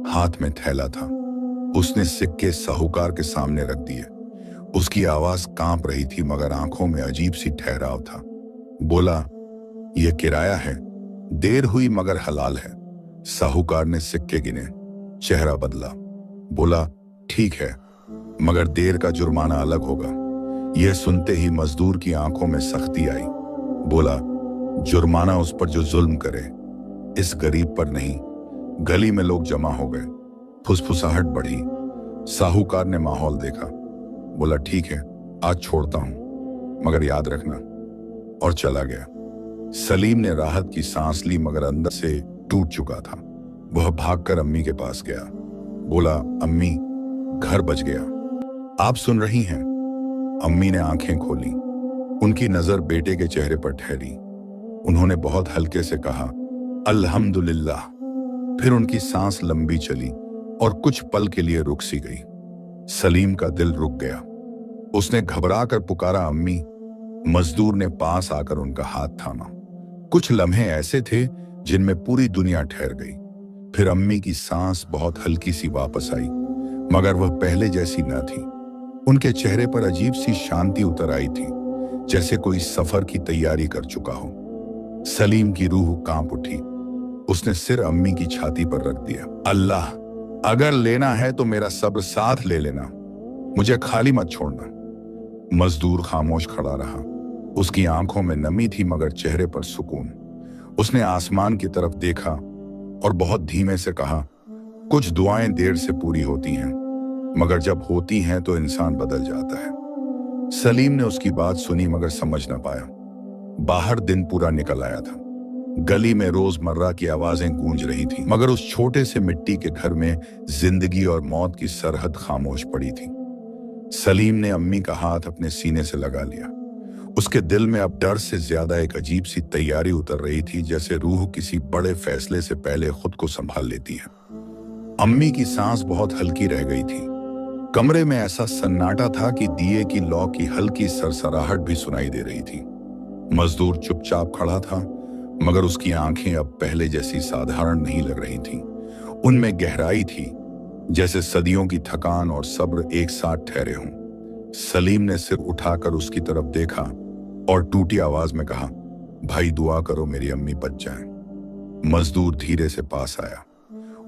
हाथ में थैला था। उसने सिक्के साहूकार के सामने रख दिए। उसकी आवाज कांप रही थी मगर आंखों में अजीब सी ठहराव था। बोला, यह किराया है, देर हुई मगर हलाल है। साहूकार ने सिक्के गिने। चेहरा बदला। बोला, ठीक है, मगर देर का जुर्माना अलग होगा। यह सुनते ही मजदूर की आंखों में सख्ती आई। बोला, जुर्माना उस पर जो जुल्म करे, इस गरीब पर नहीं। गली में लोग जमा हो गए। फुसफुसाहट बढ़ी। साहूकार ने माहौल देखा। बोला, ठीक है, आज छोड़ता हूं, मगर याद रखना, और चला गया। सलीम ने राहत की सांस ली मगर अंदर से टूट चुका था। वह भागकर अम्मी के पास गया। बोला, अम्मी, घर बच गया, आप सुन रही हैं? अम्मी ने आंखें खोली। उनकी नजर बेटे के चेहरे पर ठहरी। उन्होंने बहुत हल्के से कहा, अल्हम्दुलिल्लाह। फिर उनकी सांस लंबी चली और कुछ पल के लिए रुक सी गई। सलीम का दिल रुक गया। उसने घबरा कर पुकारा, अम्मी। मजदूर ने पास आकर उनका हाथ थामा। कुछ लम्हे ऐसे थे जिनमें पूरी दुनिया ठहर गई। फिर अम्मी की सांस बहुत हल्की सी वापस आई। मगर वह पहले जैसी न थी। उनके चेहरे पर अजीब सी शांति उतर आई थी, जैसे कोई सफर की तैयारी कर चुका हो। सलीम की रूह कांप उठी। उसने सिर अम्मी की छाती पर रख दिया। अल्लाह, अगर लेना है तो मेरा सब्र साथ ले लेना, मुझे खाली मत छोड़ना। मजदूर खामोश खड़ा रहा। उसकी आंखों में नमी थी मगर चेहरे पर सुकून। उसने आसमान की तरफ देखा और बहुत धीमे से कहा, कुछ दुआएं देर से पूरी होती हैं, मगर जब होती हैं तो इंसान बदल जाता है। सलीम ने उसकी बात सुनी मगर समझ न पाया। बाहर दिन पूरा निकल आया था। गली में रोजमर्रा की आवाजें गूंज रही थी, मगर उस छोटे से मिट्टी के घर में जिंदगी और मौत की सरहद खामोश पड़ी थी। सलीम ने अम्मी का हाथ अपने सीने से लगा लिया। उसके दिल में अब डर से ज्यादा एक अजीब सी तैयारी उतर रही थी, जैसे रूह किसी बड़े फैसले से पहले खुद को संभाल लेती है। अम्मी की सांस बहुत हल्की रह गई थी। कमरे में ऐसा सन्नाटा था कि दिए की लौ की हल्की सरसराहट भी सुनाई दे रही थी। मजदूर चुपचाप खड़ा था, मगर उसकी आंखें अब पहले जैसी साधारण नहीं लग रही थीं। उनमें गहराई थी, जैसे सदियों की थकान और सब्र एक साथ ठहरे हों। सलीम ने सिर उठाकर उसकी तरफ देखा और टूटी आवाज में कहा, भाई दुआ करो मेरी अम्मी बच जाएं। मजदूर धीरे से पास आया।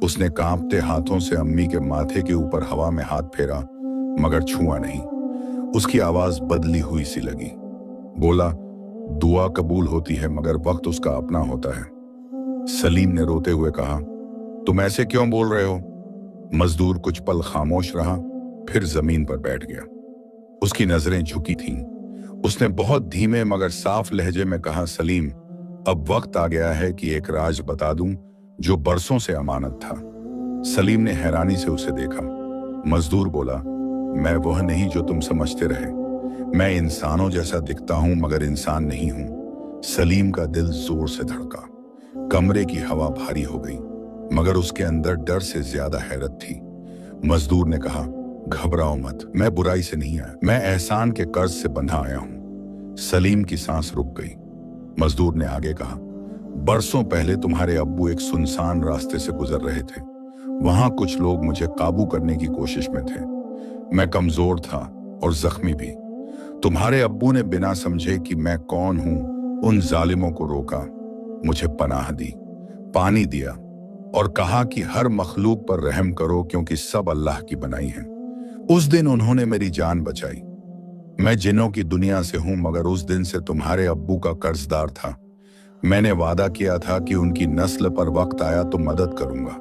उसने कांपते हाथों से अम्मी के माथे के ऊपर हवा में हाथ फेरा, मगर छुआ नहीं। उसकी आवाज बदली हुई सी लगी। बोला, दुआ कबूल होती है मगर वक्त उसका अपना होता है। सलीम ने रोते हुए कहा, तुम ऐसे क्यों बोल रहे हो? मजदूर कुछ पल खामोश रहा, फिर जमीन पर बैठ गया। उसकी नजरें झुकी थीं। उसने बहुत धीमे मगर साफ लहजे में कहा, सलीम, अब वक्त आ गया है कि एक राज बता दूं जो बरसों से अमानत था। सलीम ने हैरानी से उसे देखा। मजदूर बोला, मैं वह नहीं जो तुम समझते रहे। मैं इंसानों जैसा दिखता हूं मगर इंसान नहीं हूं। सलीम का दिल जोर से धड़का। कमरे की हवा भारी हो गई, मगर उसके अंदर डर से ज्यादा हैरत थी। मजदूर ने कहा, घबराओ मत, मैं बुराई से नहीं आया, मैं एहसान के कर्ज से बंधा आया हूं। सलीम की सांस रुक गई। मजदूर ने आगे कहा, बरसों पहले तुम्हारे अब्बू एक सुनसान रास्ते से गुजर रहे थे। वहां कुछ लोग मुझे काबू करने की कोशिश में थे। मैं कमजोर था और जख्मी भी। तुम्हारे अब्बू ने बिना समझे कि मैं कौन हूं उन जालिमों को रोका, मुझे पनाह दी, पानी दिया और कहा कि हर मखलूक पर रहम करो क्योंकि सब अल्लाह की बनाई है। उस दिन उन्होंने मेरी जान बचाई। मैं जिन्नों की दुनिया से हूं मगर उस दिन से तुम्हारे अब्बू का कर्जदार था। मैंने वादा किया था कि उनकी नस्ल पर वक्त आया तो मदद करूंगा।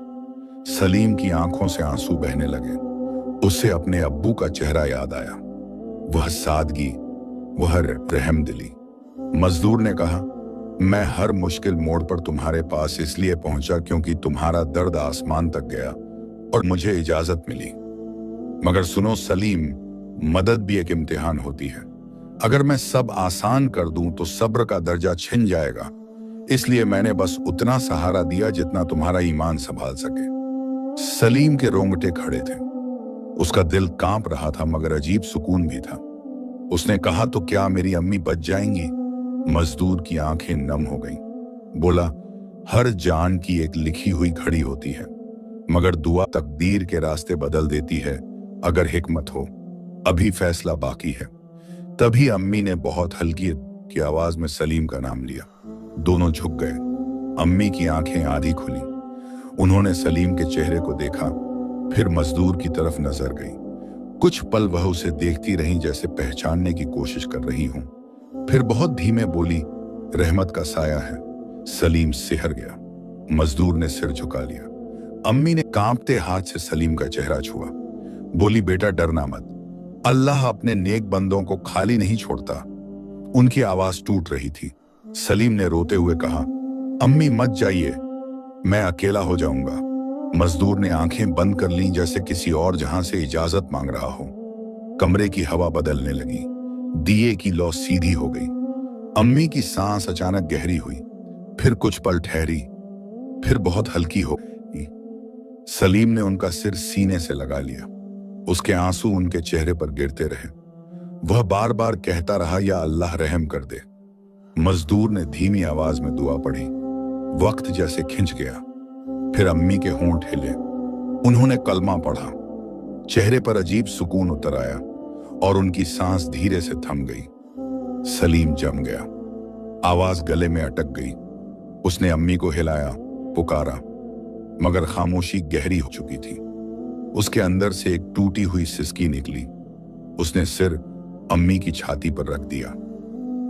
सलीम की आंखों से आंसू बहने लगे। उसे अपने अब्बू का चेहरा याद आया, वह सादगी, वह रहमदिली। मजदूर ने कहा, मैं हर मुश्किल मोड़ पर तुम्हारे पास इसलिए पहुंचा क्योंकि तुम्हारा दर्द आसमान तक गया और मुझे इजाजत मिली। मगर सुनो सलीम, मदद भी एक इम्तिहान होती है। अगर मैं सब आसान कर दूं तो सब्र का दर्जा छिन जाएगा। इसलिए मैंने बस उतना सहारा दिया जितना तुम्हारा ईमान संभाल सके। सलीम के रोंगटे खड़े थे। उसका दिल कांप रहा था मगर अजीब सुकून भी था। उसने कहा, तो क्या मेरी अम्मी बच जाएंगी? मजदूर की आंखें नम हो गईं। बोला, हर जान की एक लिखी हुई घड़ी होती है, मगर दुआ तकदीर के रास्ते बदल देती है अगर हिकमत हो। अभी फैसला बाकी है। तभी अम्मी ने बहुत हल्की की आवाज में सलीम का नाम लिया। दोनों झुक गए। अम्मी की आंखें आधी खुली। उन्होंने सलीम के चेहरे को देखा, फिर मजदूर की तरफ नजर गई। कुछ पल वह उसे देखती रहीं जैसे पहचानने की कोशिश कर रही हूं। फिर बहुत धीमे बोली, रहमत का साया है। सलीम सिहर गया। मजदूर ने सिर झुका लिया। अम्मी ने कांपते हाथ से सलीम का चेहरा छुआ। बोली, बेटा डरना मत, अल्लाह अपने नेक बंदों को खाली नहीं छोड़ता। उनकी आवाज टूट रही थी। सलीम ने रोते हुए कहा, अम्मी मत जाइए, मैं अकेला हो जाऊंगा। मजदूर ने आंखें बंद कर लीं जैसे किसी और जहां से इजाजत मांग रहा हो। कमरे की हवा बदलने लगी। दिए की लौ सीधी हो गई। अम्मी की सांस अचानक गहरी हुई, फिर कुछ पल ठहरी, फिर बहुत हल्की हो गई। सलीम ने उनका सिर सीने से लगा लिया। उसके आंसू उनके चेहरे पर गिरते रहे। वह बार बार कहता रहा, या अल्लाह रहम कर दे। मजदूर ने धीमी आवाज में दुआ पढ़ी। वक्त जैसे खिंच गया। फिर अम्मी के होंठ हिले। उन्होंने कलमा पढ़ा। चेहरे पर अजीब सुकून उतर आया और उनकी सांस धीरे से थम गई। सलीम जम गया, आवाज गले में अटक गई। उसने अम्मी को हिलाया, पुकारा, मगर खामोशी गहरी हो चुकी थी। उसके अंदर से एक टूटी हुई सिसकी निकली। उसने सिर अम्मी की छाती पर रख दिया।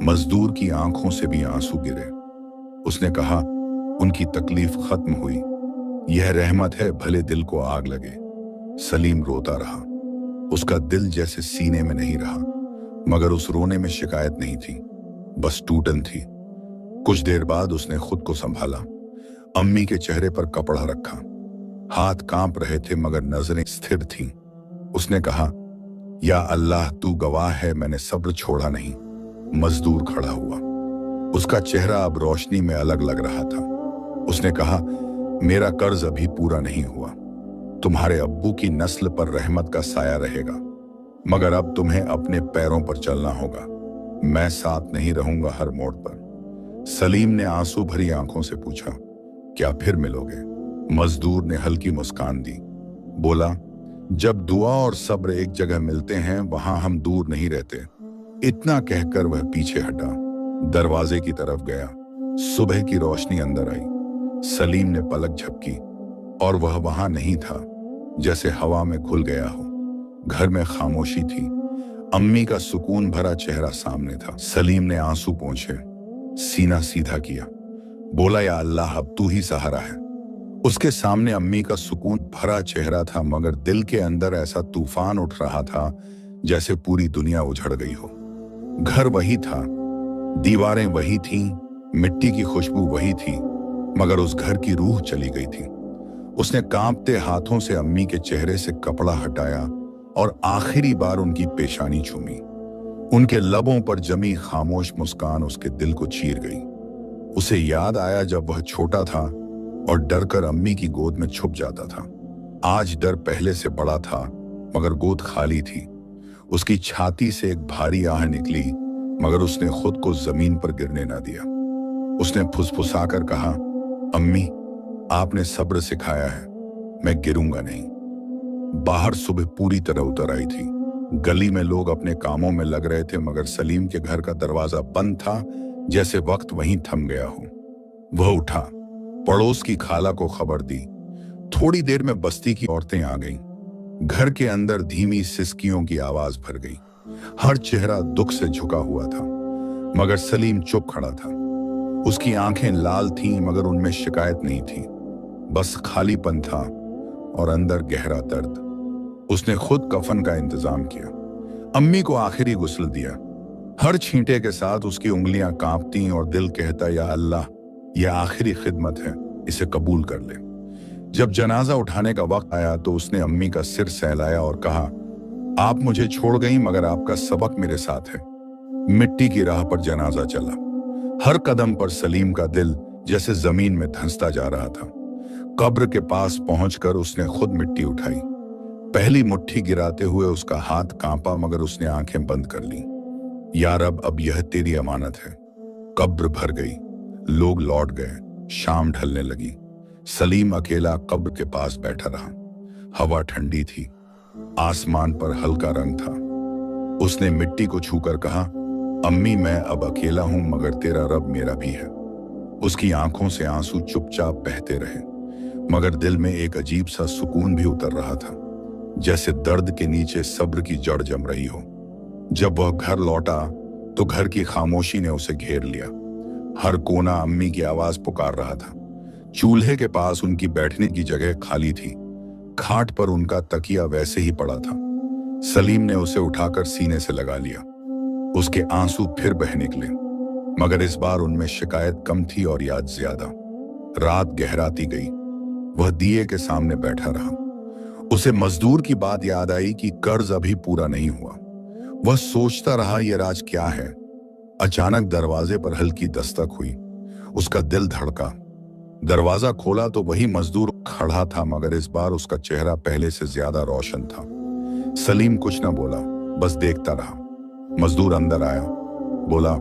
मजदूर की आंखों से भी आंसू गिरे। उसने कहा, उनकी तकलीफ खत्म हुई। यह रहमत है, भले दिल को आग लगे। सलीम रोता रहा। उसका दिल जैसे सीने में नहीं रहा, मगर उस रोने में शिकायत नहीं थी, बस टूटन थी। कुछ देर बाद उसने खुद को संभाला, अम्मी के चेहरे पर कपड़ा रखा। हाथ कांप रहे थे मगर नजरें स्थिर थीं। उसने कहा, या अल्लाह, तू गवाह है, मैंने सब्र छोड़ा नहीं। मजदूर खड़ा हुआ। उसका चेहरा अब रोशनी में अलग लग रहा था। उसने कहा, मेरा कर्ज अभी पूरा नहीं हुआ। तुम्हारे अब्बू की नस्ल पर रहमत का साया रहेगा, मगर अब तुम्हें अपने पैरों पर चलना होगा। मैं साथ नहीं रहूंगा हर मोड़ पर। सलीम ने आंसू भरी आंखों से पूछा, क्या फिर मिलोगे? मजदूर ने हल्की मुस्कान दी, बोला, जब दुआ और सब्र एक जगह मिलते हैं वहां हम दूर नहीं रहते। इतना कहकर वह पीछे हटा, दरवाजे की तरफ गया। सुबह की रोशनी अंदर आई। सलीम ने पलक झपकी और वह वहां नहीं था, जैसे हवा में घुल गया हो। घर में खामोशी थी। अम्मी का सुकून भरा चेहरा सामने था। सलीम ने आंसू पोंछे, सीना सीधा किया, बोला, या अल्लाह, अब तू ही सहारा है। उसके सामने अम्मी का सुकून भरा चेहरा था, मगर दिल के अंदर ऐसा तूफान उठ रहा था जैसे पूरी दुनिया उजड़ गई हो। घर वही था, दीवारें वही थीं, मिट्टी की खुशबू वही थी, मगर उस घर की रूह चली गई थी। उसने कांपते हाथों से अम्मी के चेहरे से कपड़ा हटाया और आखिरी बार उनकी पेशानी छूमी। उनके लबों पर जमी खामोश मुस्कान उसके दिल को चीर गई। उसे याद आया जब वह छोटा था और डरकर अम्मी की गोद में छुप जाता था। आज डर पहले से बड़ा था, मगर गोद खाली थी। उसकी छाती से एक भारी आह निकली, मगर उसने खुद को जमीन पर गिरने न दिया। उसने फुसफुसाकर कहा, अम्मी, आपने सब्र सिखाया है, मैं गिरूंगा नहीं। बाहर सुबह पूरी तरह उतर आई थी। गली में लोग अपने कामों में लग रहे थे, मगर सलीम के घर का दरवाजा बंद था, जैसे वक्त वहीं थम गया हो। वह उठा, पड़ोस की खाला को खबर दी। थोड़ी देर में बस्ती की औरतें आ गईं। घर के अंदर धीमी सिसकियों की आवाज भर गई। हर चेहरा दुख से झुका हुआ था, मगर सलीम चुप खड़ा था। उसकी आंखें लाल थीं, मगर उनमें शिकायत नहीं थी, बस खालीपन था और अंदर गहरा दर्द। उसने खुद कफन का इंतजाम किया, अम्मी को आखिरी गुस्ल दिया। हर छींटे के साथ उसकी उंगलियां कांपती और दिल कहता, या अल्लाह, यह आखिरी खिदमत है, इसे कबूल कर ले। जब जनाजा उठाने का वक्त आया तो उसने अम्मी का सिर सहलाया और कहा, आप मुझे छोड़ गई, मगर आपका सबक मेरे साथ है। मिट्टी की राह पर जनाजा चला। हर कदम पर सलीम का दिल जैसे जमीन में धंसता जा रहा था। कब्र के पास पहुंचकर उसने खुद मिट्टी उठाई। पहली मुट्ठी गिराते हुए उसका हाथ कांपा, मगर उसने आंखें बंद कर ली। या रब, अब यह तेरी अमानत है। कब्र भर गई, लोग लौट गए, शाम ढलने लगी। सलीम अकेला कब्र के पास बैठा रहा। हवा ठंडी थी, आसमान पर हल्का रंग था। उसने मिट्टी को छूकर कहा, अम्मी, मैं अब अकेला हूं, मगर तेरा रब मेरा भी है। उसकी आंखों से आंसू चुपचाप बहते रहे, मगर दिल में एक अजीब सा सुकून भी उतर रहा था, जैसे दर्द के नीचे सब्र की जड़ जम रही हो। जब वह घर लौटा तो घर की खामोशी ने उसे घेर लिया। हर कोना अम्मी की आवाज पुकार रहा था। चूल्हे के पास उनकी बैठने की जगह खाली थी। खाट पर उनका तकिया वैसे ही पड़ा था। सलीम ने उसे उठाकर सीने से लगा लिया। उसके आंसू फिर बह निकले, मगर इस बार उनमें शिकायत कम थी और याद ज्यादा। रात गहराती गई। वह दिए के सामने बैठा रहा। उसे मजदूर की बात याद आई कि कर्ज अभी पूरा नहीं हुआ। वह सोचता रहा, यह राज क्या है। अचानक दरवाजे पर हल्की दस्तक हुई। उसका दिल धड़का। दरवाजा खोला तो वही मजदूर खड़ा था, मगर इस बार उसका चेहरा पहले से ज्यादा रोशन था। सलीम कुछ न बोला, बस देखता रहा। मजदूर अंदर आया, बोला,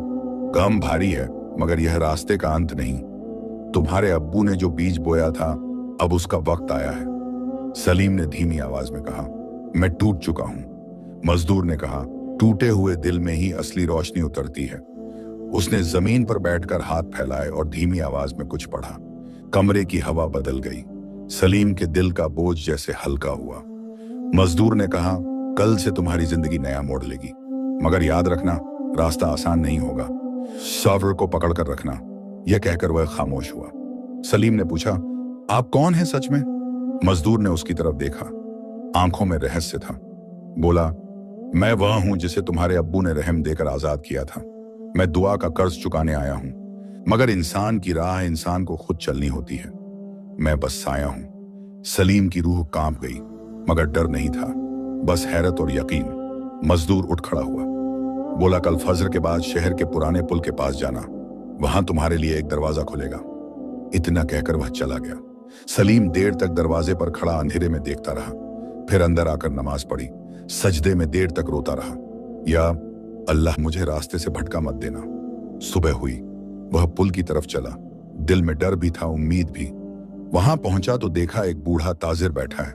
काम भारी है, मगर यह रास्ते का अंत नहीं। तुम्हारे अब्बू ने जो बीज बोया था, अब उसका वक्त आया है। सलीम ने धीमी आवाज में कहा, मैं टूट चुका हूं। मजदूर ने कहा, टूटे हुए दिल में ही असली रोशनी उतरती है। उसने जमीन पर बैठकर हाथ फैलाए और धीमी आवाज में कुछ पढ़ा। कमरे की हवा बदल गई। सलीम के दिल का बोझ जैसे हल्का हुआ। मजदूर ने कहा, कल से तुम्हारी जिंदगी नया मोड़ लेगी, मगर याद रखना रास्ता आसान नहीं होगा। सब्र को पकड़कर रखना। यह कहकर वह खामोश हुआ। सलीम ने पूछा, आप कौन हैं सच में? मजदूर ने उसकी तरफ देखा। आंखों में रहस्य था। बोला, मैं वह हूं जिसे तुम्हारे अब्बू ने रहम देकर आजाद किया था। मैं दुआ का कर्ज चुकाने आया हूं, मगर इंसान की राह इंसान को खुद चलनी होती है। मैं बस साया हूं। सलीम की रूह कांप गई, मगर डर नहीं था, बस हैरत और यकीन। मजदूर उठ खड़ा हुआ। बोला, कल फजर के बाद शहर के पुराने पुल के पास जाना, वहां तुम्हारे लिए एक दरवाजा खुलेगा। इतना कहकर वह चला गया। सलीम देर तक दरवाजे पर खड़ा अंधेरे में देखता रहा, फिर अंदर आकर नमाज पढ़ी। सजदे में देर तक रोता रहा, या अल्लाह मुझे रास्ते से भटका मत देना। सुबह हुई। वह पुल की तरफ चला। दिल में डर भी था, उम्मीद भी। वहां पहुंचा तो देखा एक बूढ़ा ताजिर बैठा है।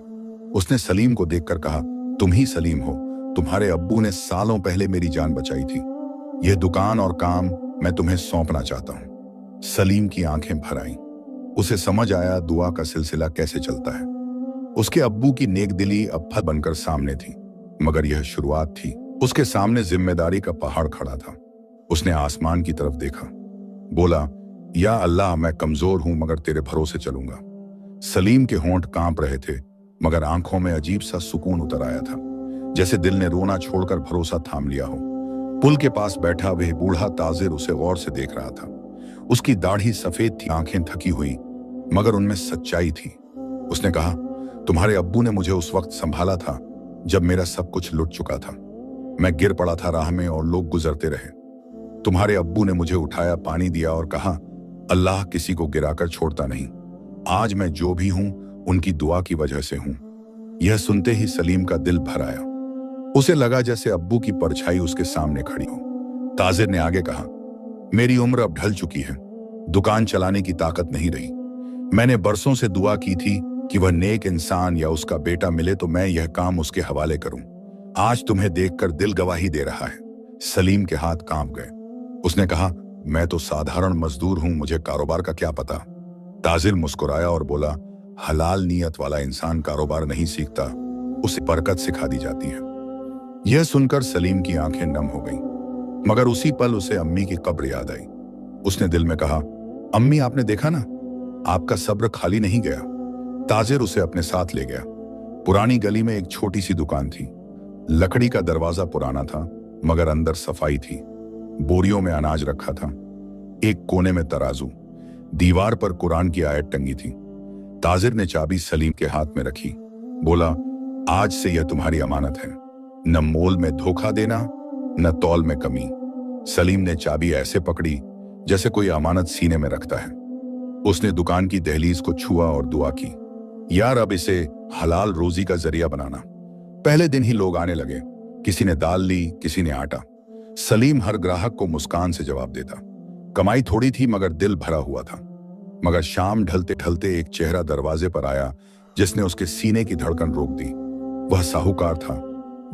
उसने सलीम को देखकर कहा, तुम ही सलीम हो? तुम्हारे अब्बू ने सालों पहले मेरी जान बचाई थी। यह दुकान और काम मैं तुम्हें सौंपना चाहता हूं। सलीम की आंखें भर आईं। उसे समझ आया दुआ का सिलसिला कैसे चलता है। उसके अब्बू की नेकदिली अब फल बनकर सामने थी, मगर यह शुरुआत थी। उसके सामने जिम्मेदारी का पहाड़ खड़ा था। उसने आसमान की तरफ देखा। बोला, या अल्लाह, मैं कमजोर हूं, मगर तेरे भरोसे चलूंगा। सलीम के होंठ कांप रहे थे, मगर आंखों में अजीब सा सुकून उतर आया था, जैसे दिल ने रोना छोड़कर भरोसा थाम लिया हो। पुल के पास बैठा वह बूढ़ा ताजिर उसे गौर से देख रहा था। उसकी दाढ़ी सफेद थी, आंखें थकी हुई, मगर उनमें सच्चाई थी। उसने कहा, तुम्हारे अब्बू ने मुझे उस वक्त संभाला था जब मेरा सब कुछ लुट चुका था। मैं गिर पड़ा था राह में और लोग गुजरते रहे। तुम्हारे अब्बू ने मुझे उठाया, पानी दिया और कहा, अल्लाह किसी को गिराकर छोड़ता नहीं। आज मैं जो भी हूं उनकी दुआ की वजह से हूं। यह सुनते ही सलीम का दिल भर आया। उसे लगा जैसे अब्बू की परछाई उसके सामने खड़ी हो। ताजिर ने आगे कहा, मेरी उम्र अब ढल चुकी है, दुकान चलाने की ताकत नहीं रही। मैंने बरसों से दुआ की थी कि वह नेक इंसान या उसका बेटा मिले तो मैं यह काम उसके हवाले करूं। आज तुम्हें देखकर दिल गवाही दे रहा है। सलीम के हाथ कांप गए। उसने कहा, मैं तो साधारण मजदूर हूं, मुझे कारोबार का क्या पता। ताजिर मुस्कुराया और बोला, हलाल नीयत वाला इंसान कारोबार नहीं सीखता, उसे बरकत सिखा दी जाती है। यह सुनकर सलीम की आंखें नम हो गईं, मगर उसी पल उसे अम्मी की कब्र याद आई। उसने दिल में कहा, अम्मी, आपने देखा ना, आपका सब्र खाली नहीं गया। ताजिर उसे अपने साथ ले गया। पुरानी गली में एक छोटी सी दुकान थी। लकड़ी का दरवाजा पुराना था, मगर अंदर सफाई थी। बोरियों में अनाज रखा था। एक कोने में तराजू, दीवार पर कुरान की आयत टंगी थी। ताजिर ने चाबी सलीम के हाथ में रखी। बोला, आज से यह तुम्हारी अमानत है, न मोल में धोखा देना, न तौल में कमी। सलीम ने चाबी ऐसे पकड़ी जैसे कोई अमानत सीने में रखता है। उसने दुकान की दहलीज को छुआ और दुआ की, यार अब इसे हलाल रोजी का जरिया बनाना। पहले दिन ही लोग आने लगे। किसी ने दाल ली, किसी ने आटा। सलीम हर ग्राहक को मुस्कान से जवाब देता। कमाई थोड़ी थी, मगर दिल भरा हुआ था। मगर शाम ढलते ढलते एक चेहरा दरवाजे पर आया जिसने उसके सीने की धड़कन रोक दी। वह साहूकार था।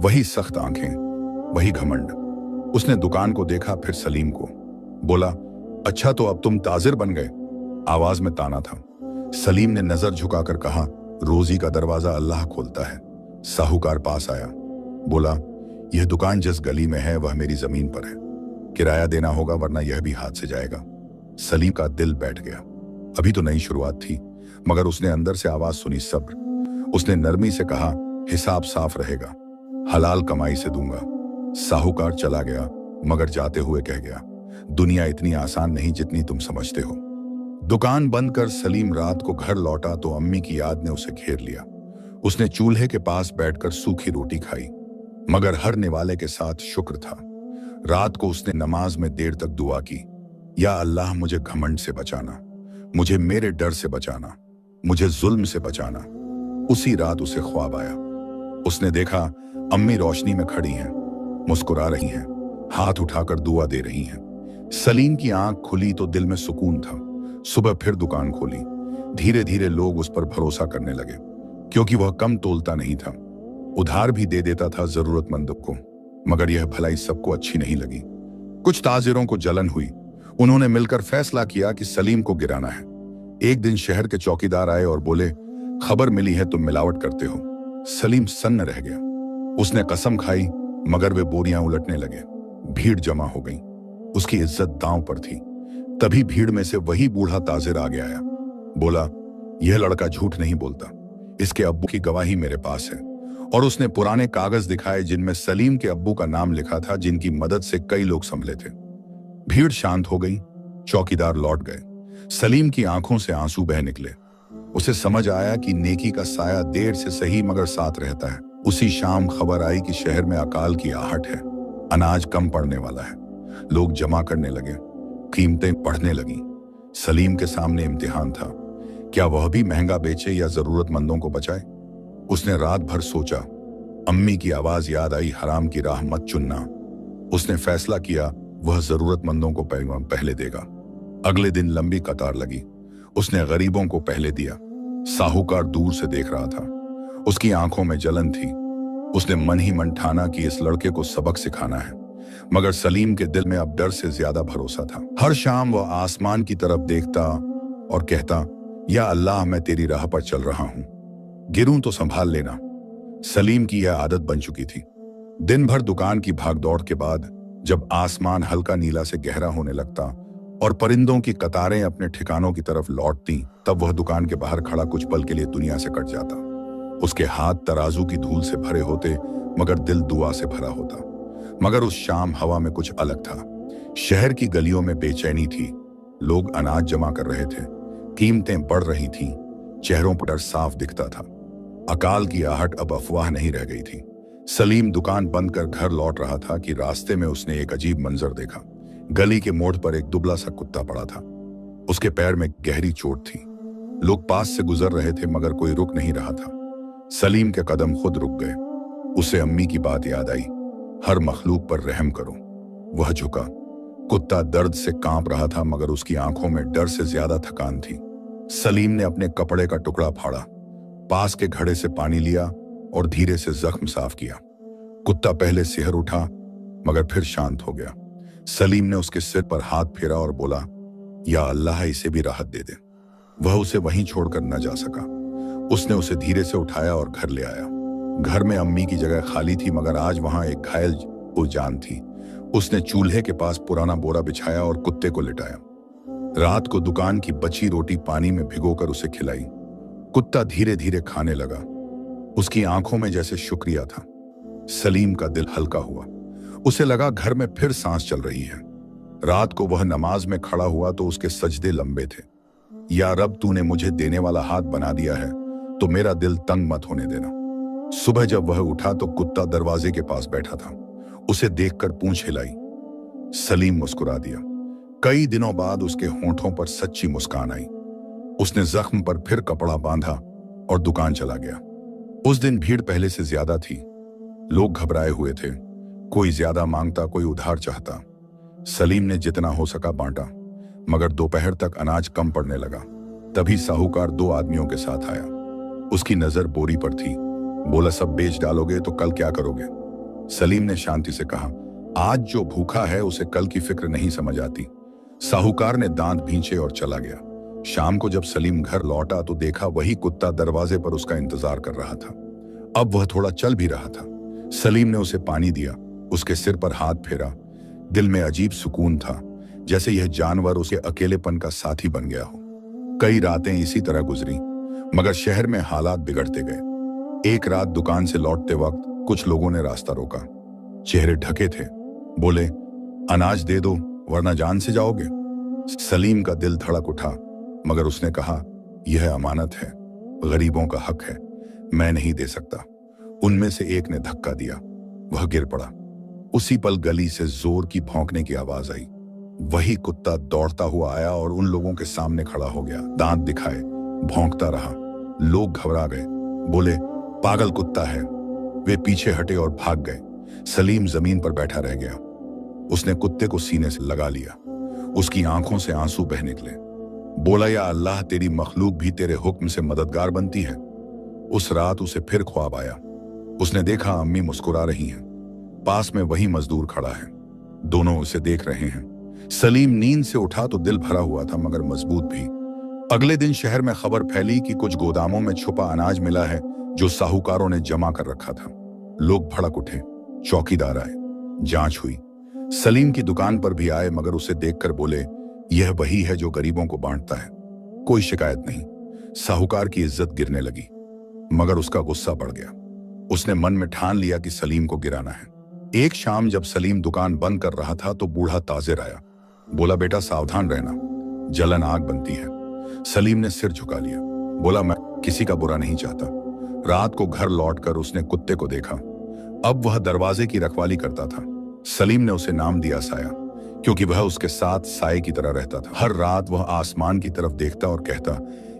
वही सख्त आंखें, वही घमंड। उसने दुकान को देखा, फिर सलीम को। बोला, अच्छा तो अब तुम ताजिर बन गए? आवाज में ताना था। सलीम ने नजर झुकाकर कहा, रोजी का दरवाजा अल्लाह खोलता है। साहूकार पास आया। बोला, यह दुकान जिस गली में है वह मेरी जमीन पर है। किराया देना होगा, वरना यह भी हाथ से जाएगा। सलीम का दिल बैठ गया। अभी तो नई शुरुआत थी, मगर उसने अंदर से आवाज सुनी, सब्र। उसने नरमी से कहा, हिसाब साफ रहेगा, हलाल कमाई से दूंगा। साहूकार चला गया, मगर जाते हुए कह गया, दुनिया इतनी आसान नहीं जितनी तुम समझते हो। दुकान बंद कर सलीम रात को घर लौटा तो अम्मी की याद ने उसे घेर लिया। उसने चूल्हे के पास बैठकर सूखी रोटी खाई, मगर हर निवाले के साथ शुक्र था। रात को उसने नमाज में देर तक दुआ की, या अल्लाह मुझे घमंड से बचाना, मुझे मेरे डर से बचाना, मुझे जुल्म से बचाना। उसी रात उसे ख्वाब आया। उसने देखा अम्मी रोशनी में खड़ी हैं, मुस्कुरा रही हैं, हाथ उठाकर दुआ दे रही हैं। सलीम की आंख खुली तो दिल में सुकून था। सुबह फिर दुकान खोली। धीरे धीरे लोग उस पर भरोसा करने लगे, क्योंकि वह कम तोलता नहीं था। उधार भी दे देता था जरूरतमंदों को, मगर यह भलाई सबको अच्छी नहीं लगी। कुछ ताजिरों को जलन हुई। उन्होंने मिलकर फैसला किया कि सलीम को गिराना है। एक दिन शहर के चौकीदार आए और बोले, खबर मिली है तुम मिलावट करते हो। सलीम सन्न रह गया। उसने कसम खाई, मगर वे बोरियां उलटने लगे। भीड़ जमा हो गई। उसकी इज्जत दांव पर थी। तभी भीड़ में से वही बूढ़ा ताजिर आगे आया। बोला, यह लड़का झूठ नहीं बोलता, इसके अब्बू की गवाही मेरे पास है। और उसने पुराने कागज दिखाए जिनमें सलीम के अब्बू का नाम लिखा था, जिनकी मदद से कई लोग संभले थे। भीड़ शांत हो गई। चौकीदार लौट गए। सलीम की आंखों से आंसू बह निकले। उसे समझ आया कि नेकी का साया देर से सही मगर साथ रहता है। उसी शाम खबर आई कि शहर में अकाल की आहट है, अनाज कम पड़ने वाला है। लोग जमा करने लगे, कीमतें बढ़ने लगी। सलीम के सामने इम्तिहान था, क्या वह भी महंगा बेचे या जरूरतमंदों को बचाए। उसने रात भर सोचा। अम्मी की आवाज याद आई, हराम की राह मत चुनना। उसने फैसला किया, वह जरूरतमंदों को पहले देगा। अगले दिन लंबी कतार लगी। उसने गरीबों को पहले दिया। साहूकार दूर से देख रहा था। उसकी आंखों में जलन थी। उसने मन ही मन ठाना कि इस लड़के को सबक सिखाना है। मगर सलीम के दिल में अब डर से ज्यादा भरोसा था। हर शाम वह आसमान की तरफ देखता और कहता, या अल्लाह, मैं तेरी राह पर चल रहा हूं, गिरूं तो संभाल लेना। सलीम की यह आदत बन चुकी थी। दिन भर दुकान की भागदौड़ के बाद जब आसमान हल्का नीला से गहरा होने लगता और परिंदों की कतारें अपने ठिकानों की तरफ लौटती, तब वह दुकान के बाहर खड़ा कुछ पल के लिए दुनिया से कट जाता। उसके हाथ तराजू की धूल से भरे होते, मगर दिल दुआ से भरा होता। मगर उस शाम हवा में कुछ अलग था। शहर की गलियों में बेचैनी थी। लोग अनाज जमा कर रहे थे, कीमतें बढ़ रही थीं, चेहरों पर डर साफ दिखता था। अकाल की आहट अब अफवाह नहीं रह गई थी। सलीम दुकान बंद कर घर लौट रहा था कि रास्ते में उसने एक अजीब मंजर देखा। गली के मोड़ पर एक दुबला सा कुत्ता पड़ा था। उसके पैर में गहरी चोट थी। लोग पास से गुजर रहे थे, मगर कोई रुक नहीं रहा था। सलीम के कदम खुद रुक गए। उसे अम्मी की बात याद आई, हर मखलूक पर रहम करो। वह झुका। कुत्ता दर्द से कांप रहा था, मगर उसकी आंखों में डर से ज्यादा थकान थी। सलीम ने अपने कपड़े का टुकड़ा फाड़ा, पास के घड़े से पानी लिया और धीरे से जख्म साफ किया। कुत्ता पहले सिहर उठा, मगर फिर शांत हो गया। सलीम ने उसके सिर पर हाथ फेरा और बोला, या अल्लाह, इसे भी राहत दे दे। वह उसे वहीं छोड़कर न जा सका। उसने उसे धीरे से उठाया और घर ले आया। घर में अम्मी की जगह खाली थी, मगर आज वहां एक घायल जान थी। उसने चूल्हे के पास पुराना बोरा बिछाया और कुत्ते को लिटाया। रात को दुकान की बची रोटी पानी में भिगोकर उसे खिलाई। कुत्ता धीरे धीरे खाने लगा। उसकी आंखों में जैसे शुक्रिया था। सलीम का दिल हल्का हुआ। उसे लगा घर में फिर सांस चल रही है। रात को वह नमाज में खड़ा हुआ तो उसके सजदे लंबे थे। या रब, तूने मुझे देने वाला हाथ बना दिया है तो मेरा दिल तंग मत होने देना। सुबह जब वह उठा तो कुत्ता दरवाजे के पास बैठा था। उसे देखकर पूंछ हिलाई। सलीम मुस्कुरा दिया। कई दिनों बाद उसके होंठों पर सच्ची मुस्कान आई। उसने जख्म पर फिर कपड़ा बांधा और दुकान चला गया। उस दिन भीड़ पहले से ज्यादा थी। लोग घबराए हुए थे। कोई ज्यादा मांगता, कोई उधार चाहता। सलीम ने जितना हो सका बांटा, मगर दोपहर तक अनाज कम पड़ने लगा। तभी साहूकार 2 आदमियों के साथ आया। उसकी नजर बोरी पर थी। बोला, सब बेच डालोगे तो कल क्या करोगे। सलीम ने शांति से कहा, आज जो भूखा है उसे कल की फिक्र नहीं समझ आती। साहूकार ने दांत भींचे और चला गया। शाम को जब सलीम घर लौटा तो देखा वही कुत्ता दरवाजे पर उसका इंतजार कर रहा था। अब वह थोड़ा चल भी रहा था। सलीम ने उसे पानी दिया, उसके सिर पर हाथ फेरा। दिल में अजीब सुकून था, जैसे यह जानवर उसके अकेलेपन का साथी बन गया हो। कई रातें इसी तरह गुजरी, मगर शहर में हालात बिगड़ते गए। एक रात दुकान से लौटते वक्त कुछ लोगों ने रास्ता रोका। चेहरे ढके थे। बोले, अनाज दे दो वरना जान से जाओगे। सलीम का दिल धड़क उठा, मगर उसने कहा, यह अमानत है, गरीबों का हक है, मैं नहीं दे सकता। उनमें से एक ने धक्का दिया। वह गिर पड़ा। उसी पल गली से जोर की भौंकने की आवाज आई। वही कुत्ता दौड़ता हुआ आया और उन लोगों के सामने खड़ा हो गया। दांत दिखाए, भौंकता रहा। लोग घबरा गए। बोले, पागल कुत्ता है। वे पीछे हटे और भाग गए। सलीम जमीन पर बैठा रह गया। उसने कुत्ते को सीने से लगा लिया। उसकी आंखों से आंसू बह निकले। बोला, या अल्लाह, तेरी मखलूक भी तेरे हुक्म से मददगार बनती है। उस रात उसे फिर ख्वाब आया। उसने देखा अम्मी मुस्कुरा रही हैं। पास में वही मजदूर खड़ा है। दोनों उसे देख रहे हैं। सलीम नींद से उठा तो दिल भरा हुआ था मगर मजबूत भी। अगले दिन शहर में खबर फैली कि कुछ गोदामों में छुपा अनाज मिला है जो साहूकारों ने जमा कर रखा था। लोग भड़क उठे। चौकीदार आए, जांच हुई। सलीम की दुकान पर भी आए मगर उसे देखकर बोले, यह वही है जो गरीबों को बांटता है। कोई शिकायत नहीं। साहूकार की इज्जत गिरने लगी मगर उसका गुस्सा बढ़ गया। उसने मन में ठान लिया कि सलीम को गिराना है। एक शाम जब सलीम दुकान बंद कर रहा था तो बूढ़ा ताजिर आया। बोला, बेटा सावधान रहना, जलन आग बनती है। सलीम ने सिर झुका लिया। बोला, मैं किसी का बुरा नहीं चाहता। रात को घर लौटकर उसने कुत्ते को देखा। अब वह दरवाजे की रखवाली करता था। सलीम ने उसे नाम दिया साया, क्योंकि वह उसके साथ साए की तरह रहता था। हर रात वह आसमान की तरफ देखता और कहता,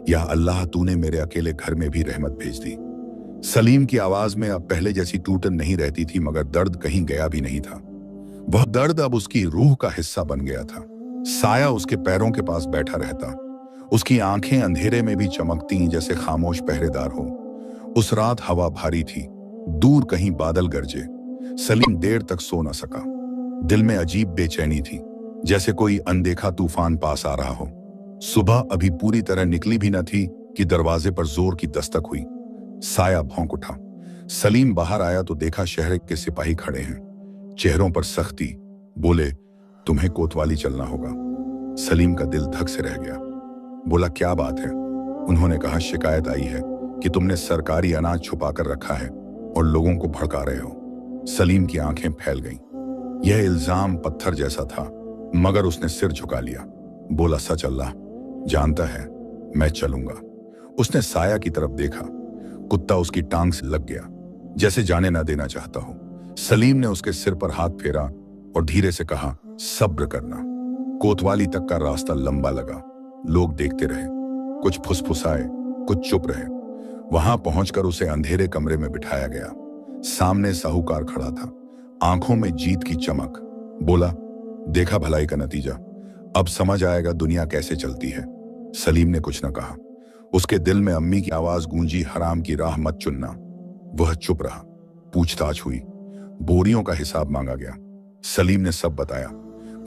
या अल्लाह, तूने मेरे अकेले घर में भी रहमत भेज दी। सलीम की आवाज में अब पहले जैसी टूटन नहीं रहती थी मगर दर्द कहीं गया भी नहीं था। वह दर्द अब उसकी रूह का हिस्सा बन गया था। साया उसके पैरों के पास बैठा रहता। उसकी आंखें अंधेरे में भी चमकती जैसे खामोश पहरेदार हो। उस रात हवा भारी थी, दूर कहीं बादल गरजे। सलीम देर तक सो न सका। दिल में अजीब बेचैनी थी, जैसे कोई अनदेखा तूफान पास आ रहा हो। सुबह अभी पूरी तरह निकली भी न थी कि दरवाजे पर जोर की दस्तक हुई। साया भौंक उठा। सलीम बाहर आया तो देखा शहर के सिपाही खड़े हैं, चेहरों पर सख्ती। बोले, तुम्हें कोतवाली चलना होगा। सलीम का दिल धक से रह गया। बोला, क्या बात है? उन्होंने कहा, शिकायत आई है कि तुमने सरकारी अनाज छुपा कर रखा है और लोगों को भड़का रहे हो। सलीम की आंखें फैल गईं। यह इल्जाम पत्थर जैसा था मगर उसने सिर झुका लिया। बोला, सच अल्लाह जानता है, मैं चलूंगा। उसने साया की तरफ देखा। कुत्ता उसकी टांग से लग गया, जैसे जाने ना देना चाहता हो। सलीम ने उसके सिर पर हाथ फेरा और धीरे से कहा, सब्र करना। कोतवाली तक का रास्ता लंबा लगा। लोग देखते रहे, कुछ फुसफुसाए, कुछ चुप रहे। वहां पहुंचकर उसे अंधेरे कमरे में बिठाया गया। सामने साहूकार खड़ा था, आंखों में जीत की चमक। बोला, देखा भलाई का नतीजा, अब समझ आएगा दुनिया कैसे चलती है। सलीम ने कुछ न कहा। उसके दिल में अम्मी की आवाज गूंजी, हराम की राह मत चुनना। वह चुप रहा। पूछताछ हुई, बोरियों का हिसाब मांगा गया। सलीम ने सब बताया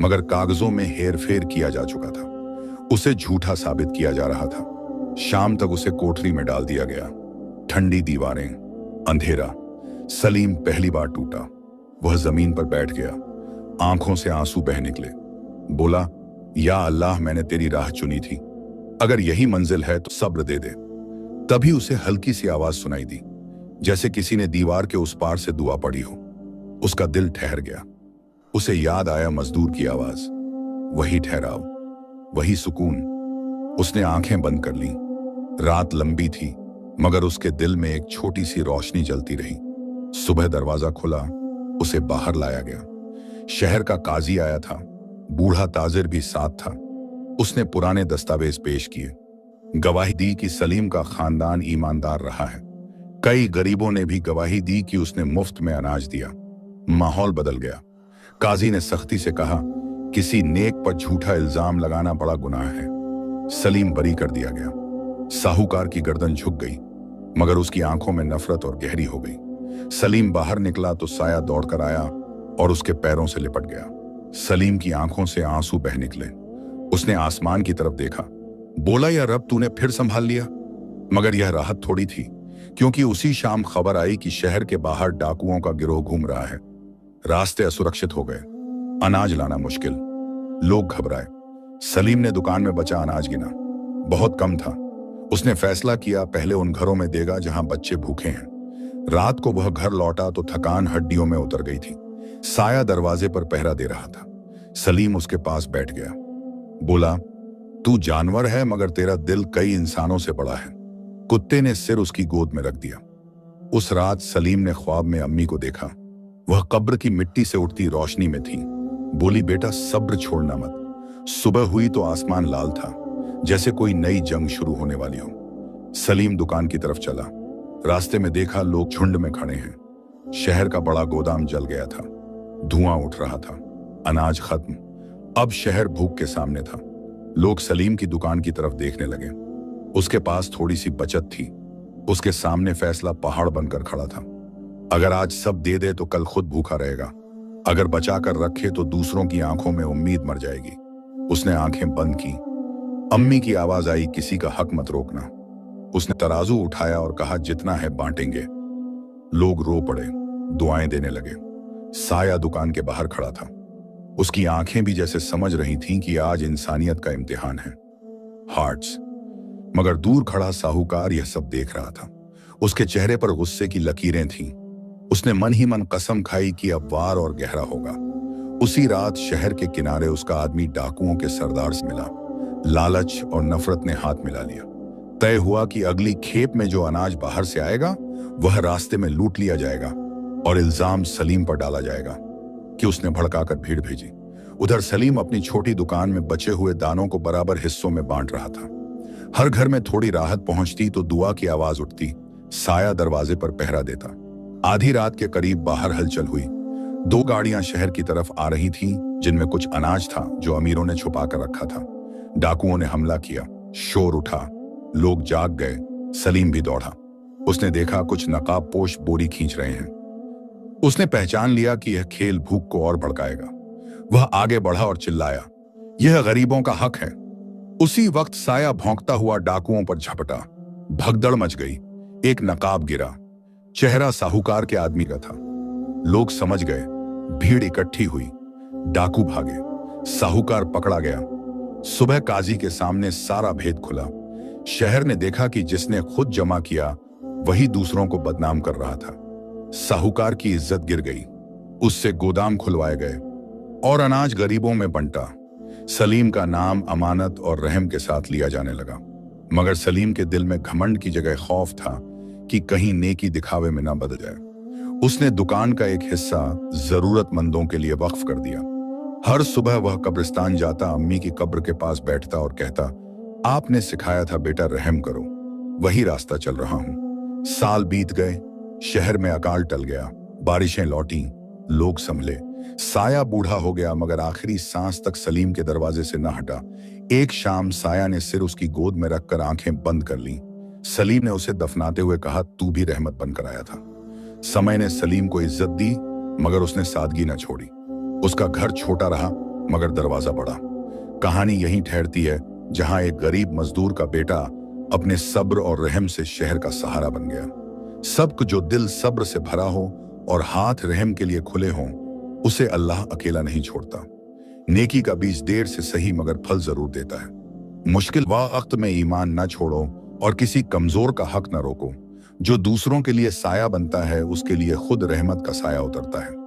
मगर कागजों में हेर फेर किया जा चुका था। उसे झूठा साबित किया जा रहा था। शाम तक उसे कोठरी में डाल दिया गया। ठंडी दीवारें, अंधेरा। सलीम पहली बार टूटा। वह जमीन पर बैठ गया, आंखों से आंसू बह निकले। बोला, या अल्लाह, मैंने तेरी राह चुनी थी। अगर यही मंजिल है तो सब्र दे दे। तभी उसे हल्की सी आवाज सुनाई दी, जैसे किसी ने दीवार के उस पार से दुआ पड़ी हो। उसका दिल ठहर गया। उसे याद आया मजदूर की आवाज, वही ठहराव, वही सुकून। उसने आंखें बंद कर लीं। रात लंबी थी मगर उसके दिल में एक छोटी सी रोशनी जलती रही। सुबह दरवाजा खुला, उसे बाहर लाया गया। शहर का काजी आया था, बूढ़ा ताजिर भी साथ था। उसने पुराने दस्तावेज पेश किए, गवाही दी कि सलीम का खानदान ईमानदार रहा है। कई गरीबों ने भी गवाही दी कि उसने मुफ्त में अनाज दिया। माहौल बदल गया। काजी ने सख्ती से कहा, किसी नेक पर झूठा इल्जाम लगाना बड़ा गुनाह है। सलीम बरी कर दिया गया। साहूकार की गर्दन झुक गई मगर उसकी आंखों में नफरत और गहरी हो गई। सलीम बाहर निकला तो साया दौड़कर आया और उसके पैरों से लिपट गया। सलीम की आंखों से आंसू बह निकले। उसने आसमान की तरफ देखा। बोला, या रब, तूने फिर संभाल लिया। मगर यह राहत थोड़ी थी, क्योंकि उसी शाम खबर आई कि शहर के बाहर डाकुओं का गिरोह घूम रहा है। रास्ते असुरक्षित हो गए, अनाज लाना मुश्किल। लोग घबराए। सलीम ने दुकान में बचा अनाज गिना, बहुत कम था। उसने फैसला किया, पहले उन घरों में देगा जहां बच्चे भूखे हैं। रात को वह घर लौटा तो थकान हड्डियों में उतर गई थी। साया दरवाजे पर पहरा दे रहा था। सलीम उसके पास बैठ गया। बोला, तू जानवर है मगर तेरा दिल कई इंसानों से बड़ा है। कुत्ते ने सिर उसकी गोद में रख दिया। उस रात सलीम ने ख्वाब में अम्मी को देखा। वह कब्र की मिट्टी से उठती रोशनी में थी। बोली, बेटा सब्र छोड़ना मत। सुबह हुई तो आसमान लाल था, जैसे कोई नई जंग शुरू होने वाली हो। सलीम दुकान की तरफ चला। रास्ते में देखा लोग झुंड में खड़े हैं। शहर का बड़ा गोदाम जल गया था, धुआं उठ रहा था। अनाज खत्म। अब शहर भूख के सामने था। लोग सलीम की दुकान की तरफ देखने लगे। उसके पास थोड़ी सी बचत थी। उसके सामने फैसला पहाड़ बनकर खड़ा था। अगर आज सब दे दे तो कल खुद भूखा रहेगा, अगर बचा कर रखे तो दूसरों की आंखों में उम्मीद मर जाएगी। उसने आंखें बंद की। अम्मी की आवाज आई, किसी का हक मत रोकना। उसने तराजू उठाया और कहा, जितना है बांटेंगे। लोग रो पड़े, दुआएं देने लगे। साया दुकान के बाहर खड़ा था। उसकी आंखें भी जैसे समझ रही थीं कि आज इंसानियत का इम्तिहान है। हार्ट्स। मगर दूर खड़ा साहूकार यह सब देख रहा था। उसके चेहरे पर गुस्से की लकीरें थीं। उसने मन ही मन कसम खाई कि अब वार और गहरा होगा। उसी रात शहर के किनारे उसका आदमी डाकुओं के सरदार से मिला। लालच और नफरत ने हाथ मिला लिया। तय हुआ कि अगली खेप में जो अनाज बाहर से आएगा वह रास्ते में लूट लिया जाएगा और इल्जाम सलीम पर डाला जाएगा कि उसने भड़काकर भीड़ भेजी। उधर सलीम अपनी छोटी दुकान में बचे हुए दानों को बराबर हिस्सों में बांट रहा था। हर घर में थोड़ी राहत पहुंचती तो दुआ की आवाज उठती। साया दरवाजे पर पहरा देता। आधी रात के करीब बाहर हलचल हुई। 2 गाड़ियां शहर की तरफ आ रही थीं, जिनमें कुछ अनाज था जो अमीरों ने छुपा कर रखा था। डाकुओं ने हमला किया। शोर उठा। लोग जाग गए। सलीम भी दौड़ा। उसने देखा कुछ नकाबपोश बोरी खींच रहे हैं। उसने पहचान लिया कि यह खेल भूख को और भड़काएगा। वह आगे बढ़ा और चिल्लाया, यह गरीबों का हक है। उसी वक्त साया भौंकता हुआ डाकुओं पर झपटा। भगदड़ मच गई। एक नकाब गिरा। चेहरा साहूकार के आदमी का था। लोग समझ गए। भीड़ इकट्ठी हुई। डाकू भागे। साहूकार पकड़ा गया। सुबह काजी के सामने सारा भेद खुला। शहर ने देखा कि जिसने खुद जमा किया वही दूसरों को बदनाम कर रहा था। साहूकार की इज्जत गिर गई। उससे गोदाम खुलवाए गए और अनाज गरीबों में बंटा। सलीम का नाम अमानत और रहम के साथ लिया जाने लगा। मगर सलीम के दिल में घमंड की जगह खौफ था कि कहीं नेकी दिखावे में ना बदल जाए। उसने दुकान का एक हिस्सा जरूरतमंदों के लिए वक्फ कर दिया। हर सुबह वह कब्रिस्तान जाता, अम्मी की कब्र के पास बैठता और कहता, आपने सिखाया था बेटा, रहम करो। वही रास्ता चल रहा हूं। साल बीत गए। शहर में अकाल टल गया। बारिशें लौटी। लोग संभले। साया बूढ़ा हो गया, मगर आखिरी सांस तक सलीम के दरवाजे से न हटा। एक शाम साया ने सिर उसकी गोद में रखकर आंखें बंद कर लीं। सलीम ने उसे दफनाते हुए कहा, तू भी रहमत बनकर आया था। समय ने सलीम को इज्जत दी, मगर उसने सादगी न छोड़ी। उसका घर छोटा रहा, मगर दरवाजा बड़ा। कहानी यहीं ठहरती है, जहां एक गरीब मजदूर का बेटा अपने सब्र और रहम से शहर का सहारा बन गया। सबको जो दिल सब्र से भरा हो और हाथ रहम के लिए खुले हों, उसे अल्लाह अकेला नहीं छोड़ता। नेकी का बीज देर से सही मगर फल जरूर देता है। मुश्किल वक्त में ईमान न छोड़ो और किसी कमजोर का हक न रोको। जो दूसरों के लिए साया बनता है, उसके लिए खुद रहमत का साया उतरता है।